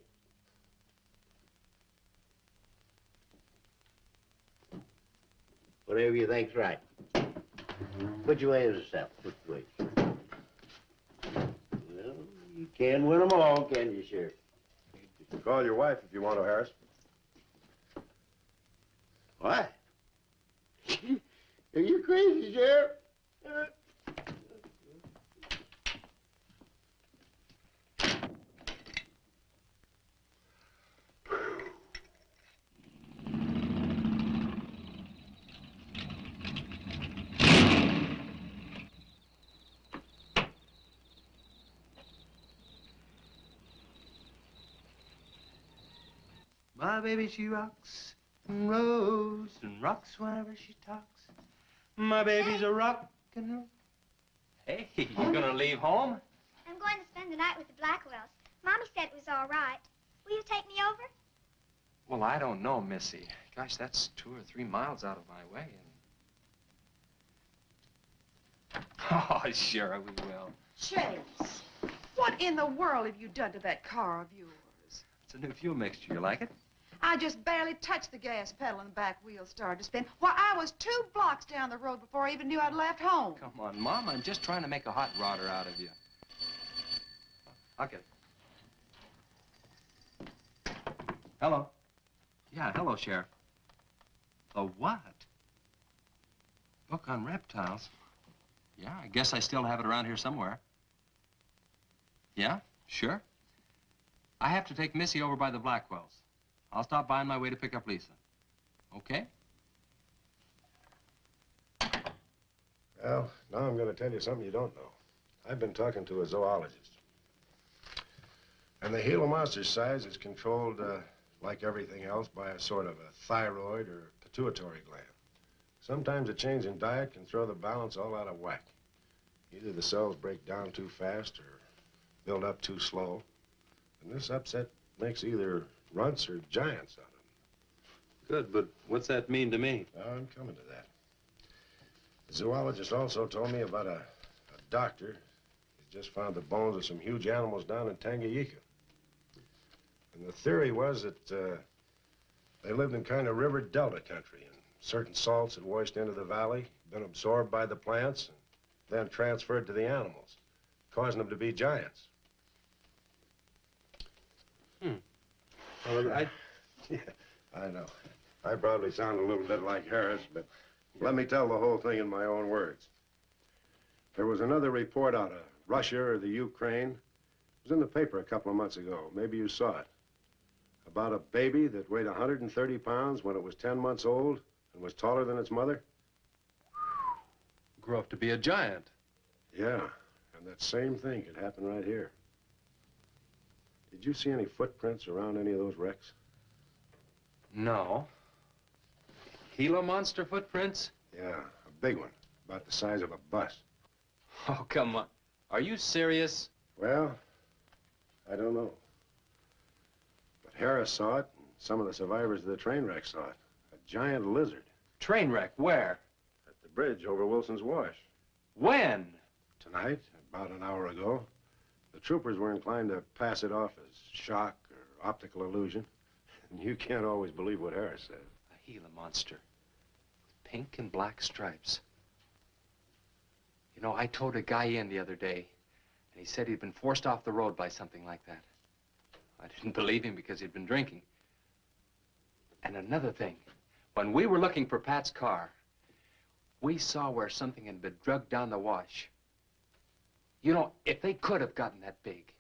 Whatever you think's right. Which way is the south? Which way? Well, you can't win them all, can you, Sheriff? Call your wife if you want to, Harris. Why? Are you crazy, Sheriff? My baby, she rocks and rolls and rocks whenever she talks. My baby's a rock and roll. Hey, you gonna leave home? I'm going to spend the night with the Blackwells. Mommy said it was all right. Will you take me over? Well, I don't know, Missy. Gosh, that's 2 or 3 miles out of my way. And... Oh, sure, we will. Chase, what in the world have you done to that car of yours? It's a new fuel mixture. You like it? I just barely touched the gas pedal and the back wheel started to spin. Why, I was 2 blocks down the road before I even knew I'd left home. Come on, Mom. I'm just trying to make a hot rodder out of you. Okay. Hello. Yeah, hello, Sheriff. A what? Book on reptiles? Yeah, I guess I still have it around here somewhere. Yeah, sure. I have to take Missy over by the Blackwells. I'll stop by on my way to pick up Lisa. Okay? Well, now I'm going to tell you something you don't know. I've been talking to a zoologist. And the Gila monster size is controlled, like everything else, by a sort of a thyroid or pituitary gland. Sometimes a change in diet can throw the balance all out of whack. Either the cells break down too fast or build up too slow. And this upset makes either runts or giants out of them. Good, but what's that mean to me? Well, I'm coming to that. The zoologist also told me about a doctor who just found the bones of some huge animals down in Tanganyika. And the theory was that they lived in kind of river delta country, and certain salts had washed into the valley, been absorbed by the plants, and then transferred to the animals, causing them to be giants. Well, yeah, I know. I probably sound a little bit like Harris, but let me tell the whole thing in my own words. There was another report out of Russia or the Ukraine. It was in the paper a couple of months ago. Maybe you saw it. About a baby that weighed 130 pounds when it was 10 months old and was taller than its mother. Grew up to be a giant. Yeah, and that same thing could happen right here. Did you see any footprints around any of those wrecks? No. Gila monster footprints? Yeah, a big one, about the size of a bus. Oh, come on. Are you serious? Well, I don't know. But Harris saw it, and some of the survivors of the train wreck saw it. A giant lizard. Train wreck, where? At the bridge over Wilson's Wash. When? Tonight, about an hour ago. The troopers were inclined to pass it off as shock or optical illusion. And you can't always believe what Harris said. A Gila monster. With pink and black stripes. You know, I towed a guy in the other day, and he said he'd been forced off the road by something like that. I didn't believe him because he'd been drinking. And another thing, when we were looking for Pat's car, we saw where something had been drugged down the wash. You know, if they could have gotten that big,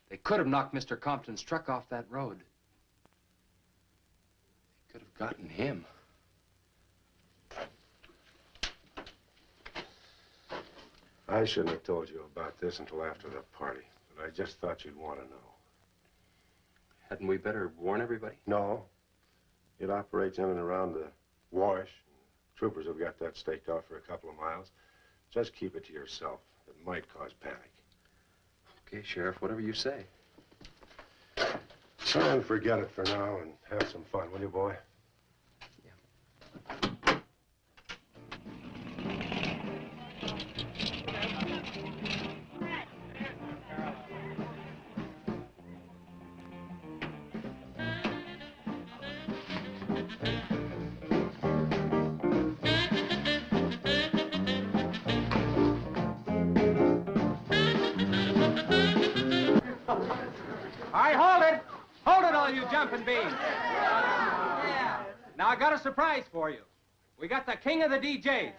they could have knocked Mr. Compton's truck off that road. They could have gotten him. I shouldn't have told you about this until after the party, but I just thought you'd want to know. Hadn't we better warn everybody? No. It operates in and around the wash. Troopers have got that staked off for a couple of miles. Just keep it to yourself. It might cause panic. Okay, Sheriff, whatever you say. Try and forget it for now and have some fun, will you, boy? All right, hold it. Hold it, all you jumping beans. Now, I got a surprise for you. We got the king of the DJs.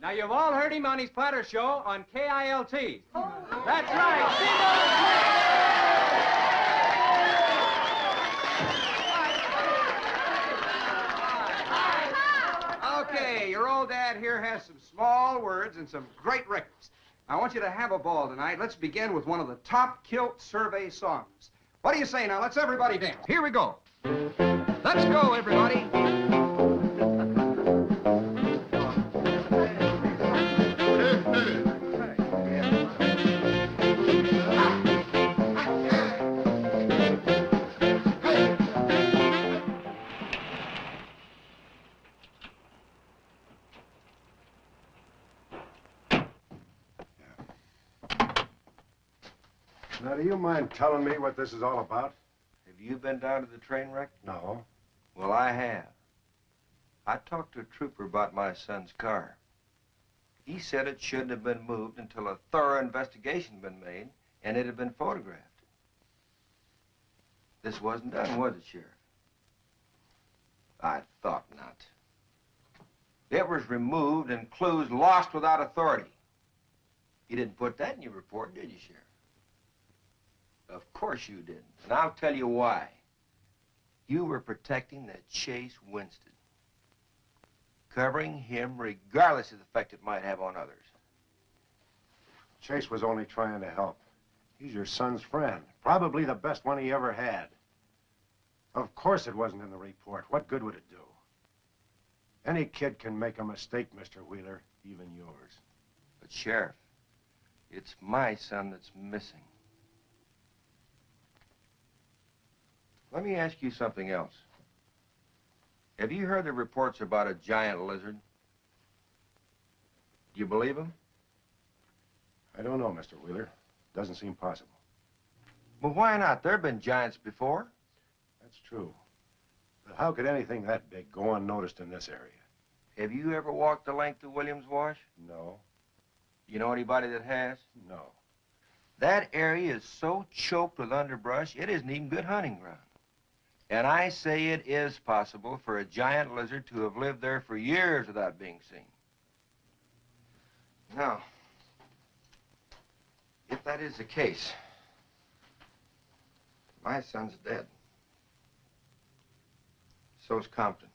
Now, you've all heard him on his platter show on KILT. That's right. Okay, your old dad here has some small words and some great records. I want you to have a ball tonight. Let's begin with one of the top kilt survey songs. What do you say now? Let's everybody dance. Here we go. Let's go, everybody. Now, do you mind telling me what this is all about? Have you been down to the train wreck? No. Well, I have. I talked to a trooper about my son's car. He said it shouldn't have been moved until a thorough investigation had been made and it had been photographed. This wasn't done, was it, Sheriff? I thought not. It was removed and clues lost without authority. You didn't put that in your report, did you, Sheriff? Of course you didn't, and I'll tell you why. You were protecting that Chase Winston, covering him regardless of the effect it might have on others. Chase was only trying to help. He's your son's friend, probably the best one he ever had. Of course it wasn't in the report. What good would it do? Any kid can make a mistake, Mr. Wheeler, even yours. But, Sheriff, it's my son that's missing. Let me ask you something else. Have you heard the reports about a giant lizard? Do you believe them? I don't know, Mr. Wheeler. Doesn't seem possible. Well, why not? There have been giants before. That's true. But how could anything that big go unnoticed in this area? Have you ever walked the length of Williams Wash? No. You know anybody that has? No. That area is so choked with underbrush, it isn't even good hunting ground. And I say it is possible for a giant lizard to have lived there for years without being seen. Now, if that is the case, my son's dead. So's Compton.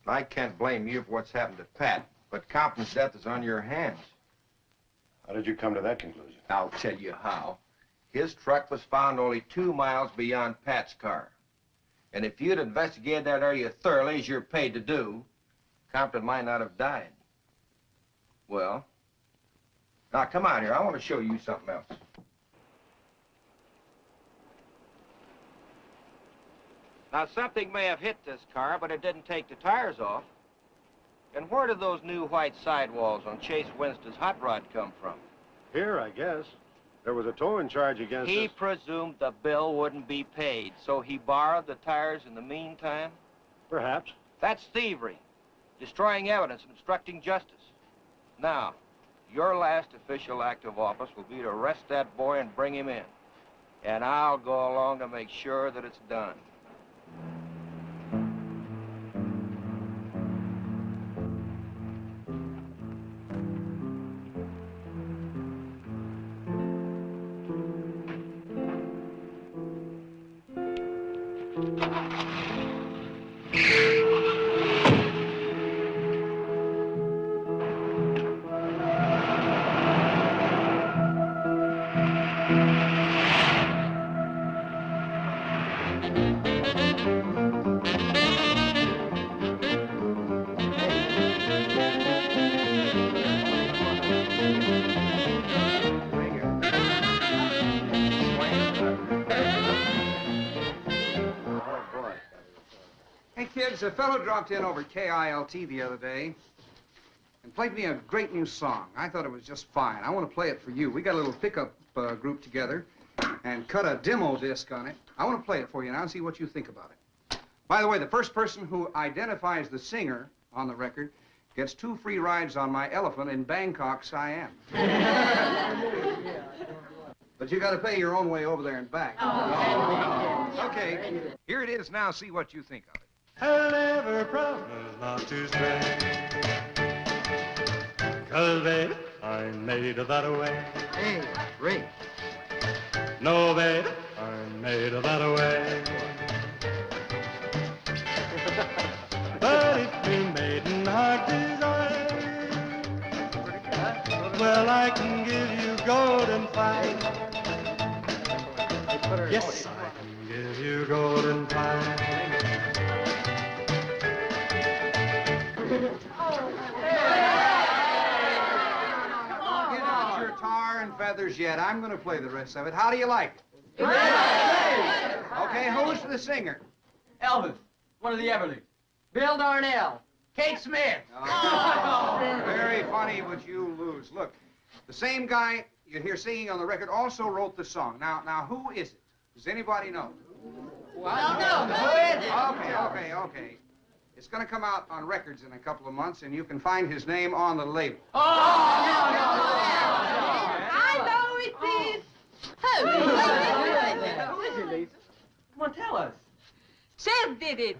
I can't blame you for what's happened to Pat, but Compton's death is on your hands. How did you come to that conclusion? I'll tell you how. His truck was found only 2 miles beyond Pat's car. And if you'd investigated that area thoroughly, as you're paid to do, Compton might not have died. Well, now come out here. I want to show you something else. Now, something may have hit this car, but it didn't take the tires off. And where did those new white sidewalls on Chase Winston's hot rod come from? Here, I guess. There was a towing charge against He us. presumed the bill wouldn't be paid, so he borrowed the tires in the meantime? Perhaps. That's thievery, destroying evidence and obstructing justice. Now, your last official act of office will be to arrest that boy and bring him in. And I'll go along to make sure that it's done. A fellow dropped in over KILT the other day and played me a great new song. I thought it was just fine. I want to play it for you. We got a little pickup group together and cut a demo disc on it. I want to play it for you now and see what you think about it. By the way, the first person who identifies the singer on the record gets 2 free rides on my elephant in Bangkok, Siam. But you got to pay your own way over there and back. Okay, here it is now. See what you think of it. I'll never promise not to stray, 'cause baby, I'm made of that way. Hey, Ray. No, baby, I'm made of that way. But if you're made in heart desire, well, I can give you golden fire. Yes, I can give you golden fire. Get out your tar and feathers yet. I'm going to play the rest of it. How do you like it? Okay, who's the singer? Elvis, one of the Everlys. Bill Darnell. Kate Smith. Oh, very funny, but you lose. Look, the same guy you hear singing on the record also wrote the song. Now, who is it? Does anybody know? Well, no. Who is it? Okay. It's going to come out on records in a couple of months, and you can find his name on the label. Oh, I know it is. Who is it, Lisa? Come on, tell us. Chase did it.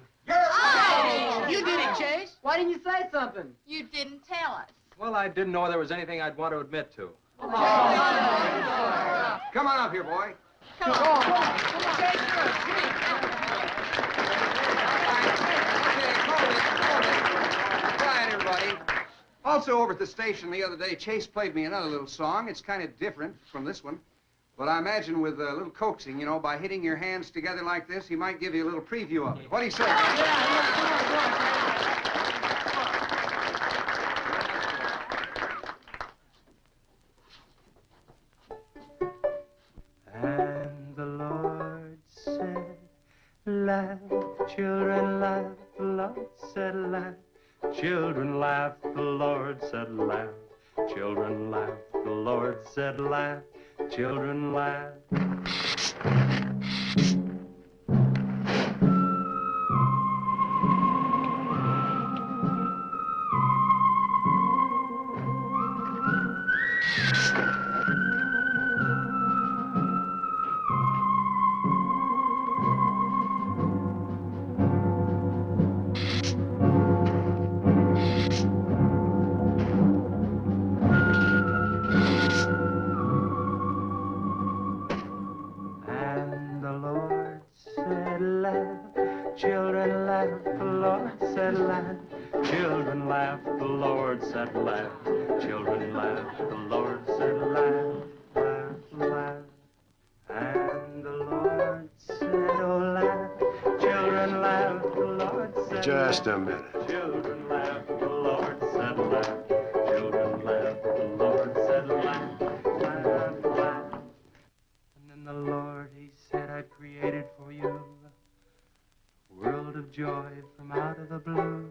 You did it, Chase. Why didn't you say something? You didn't tell us. Well, I didn't know there was anything I'd want to admit to. Come on up here, boy. Come on. Chase, Quiet, everybody. Also, over at the station the other day, Chase played me another little song. It's kind of different from this one. But I imagine with a little coaxing, you know, by hitting your hands together like this, he might give you a little preview of it. What do you say? And the Lord said, laugh, children, laugh. The Lord said, laugh. Children laugh, the Lord said, laugh. Children laugh, the Lord said, laugh. Children laugh. And the Lord said, laugh. Children laugh, the Lord said, laugh. Children laugh, the Lord said, laugh. Children laugh, the Lord said, laugh. Laugh, laugh. And the Lord said, oh, laugh. Children laugh, the Lord said, Just a laugh. minute. Children laugh, the Lord said, laugh. Children laugh, the Lord said, laugh. Laugh, laugh. And then the Lord, he said, I created for you of joy from out of the blue.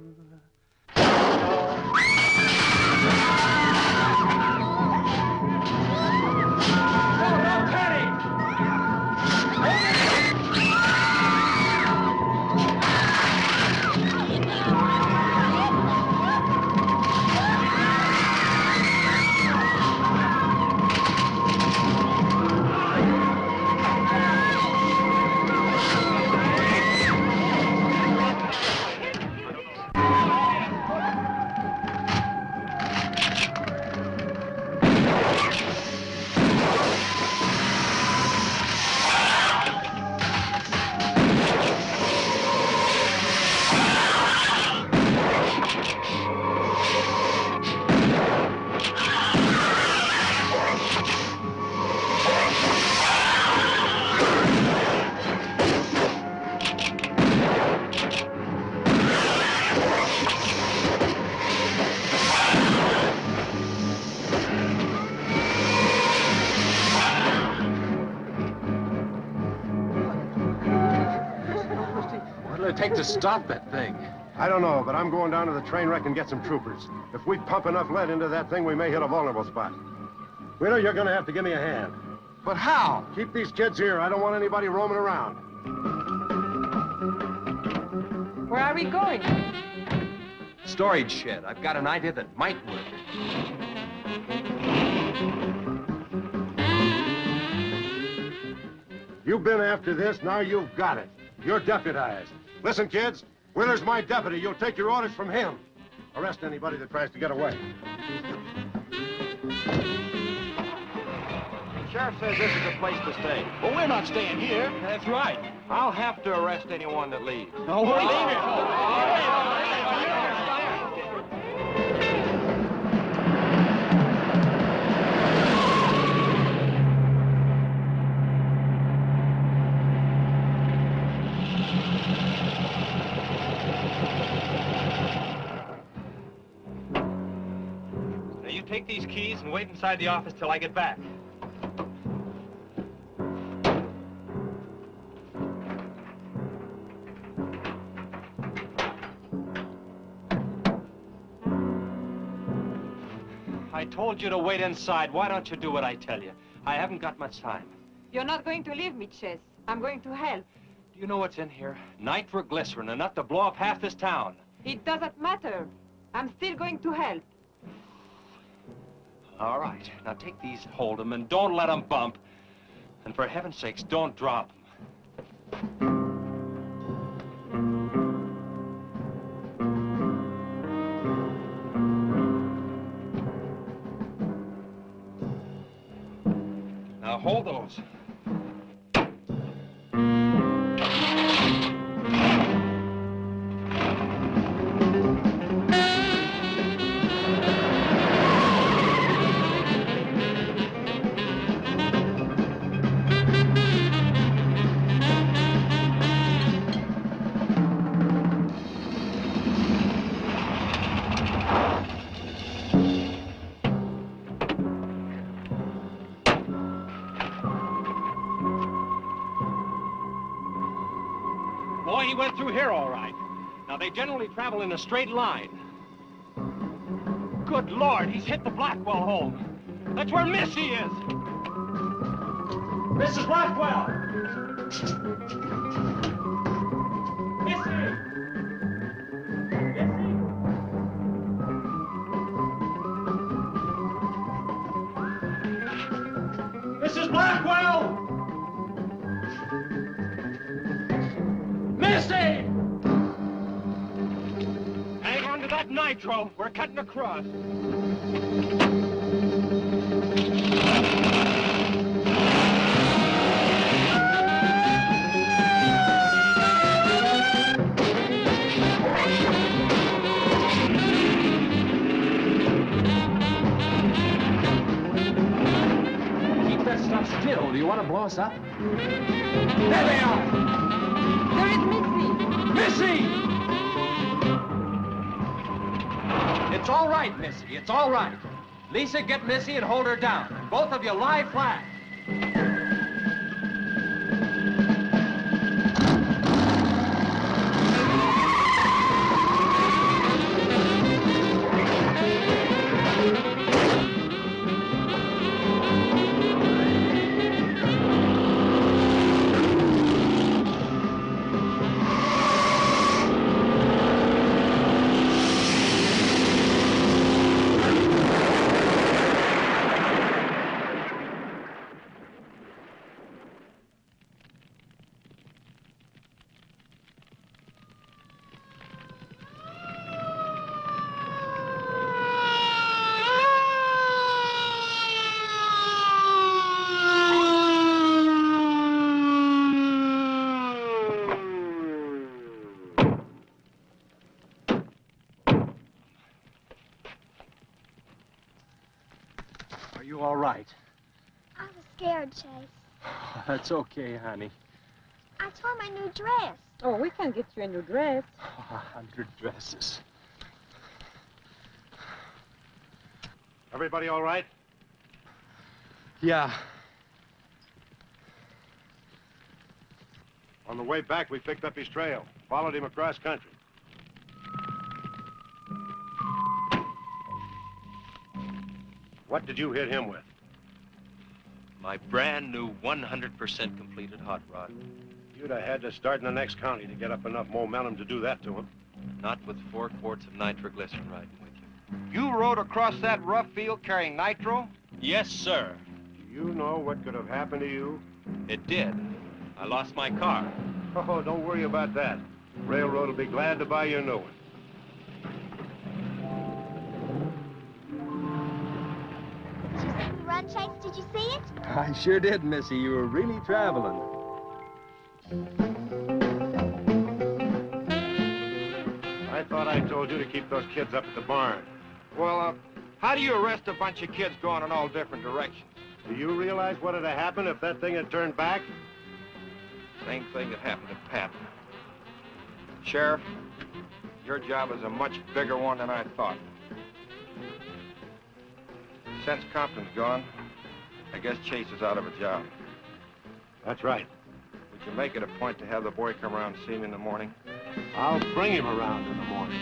What'll it take to stop that thing? I don't know, but I'm going down to the train wreck and get some troopers. If we pump enough lead into that thing, we may hit a vulnerable spot. Wheeler, you're gonna have to give me a hand. But how? Keep these kids here. I don't want anybody roaming around. Where are we going? Storage shed. I've got an idea that might work. You've been after this, now you've got it. You're deputized. Listen, kids, Wheeler's my deputy. You'll take your orders from him. Arrest anybody that tries to get away. Sheriff says this is a place to stay. Well, we're not staying here. That's right. I'll have to arrest anyone that leaves. No, leave it. Now, you take these keys and wait inside the office till I get back. I told you to wait inside. Why don't you do what I tell you? I haven't got much time. You're not going to leave me, Chess. I'm going to help. Do you know what's in here? Nitroglycerin, enough to blow up half this town. It doesn't matter. I'm still going to help. All right. Now take these, hold them, and don't let them bump. And for heaven's sakes, don't drop them. Now hold those. Boy, he went through here all right. Now, they generally travel in a straight line. Good Lord, he's hit the Blackwell home. That's where Missy is. Mrs. Blackwell! Missy! Mrs. Blackwell! Missy! Hang on to that nitro. We're cutting across. Keep that stuff still. Do you want to blow us up? There they are! There is Missy! Missy! It's all right, Missy. It's all right. Lisa, get Missy and hold her down. Both of you lie flat. That's okay, honey. I tore my new dress. Oh, we can get you a new dress. 100 dresses. Everybody all right? Yeah. On the way back, we picked up his trail, followed him across country. What did you hit him with? My brand new 100% completed hot rod. You'd have had to start in the next county to get up enough momentum to do that to him. Not with 4 quarts of nitroglycerin riding with you. You rode across that rough field carrying nitro? Yes, sir. Do you know what could have happened to you? It did. I lost my car. Oh, don't worry about that. Railroad will be glad to buy you a new one. Did you see me run, Chase? Did you see it? I sure did, Missy. You were really traveling. I thought I told you to keep those kids up at the barn. Well, how do you arrest a bunch of kids going in all different directions? Do you realize what would have happened if that thing had turned back? Same thing that happened to Pat. Sheriff, your job is a much bigger one than I thought. Since Compton's gone, I guess Chase is out of a job. That's right. Would you make it a point to have the boy come around and see me in the morning? I'll bring him around in the morning.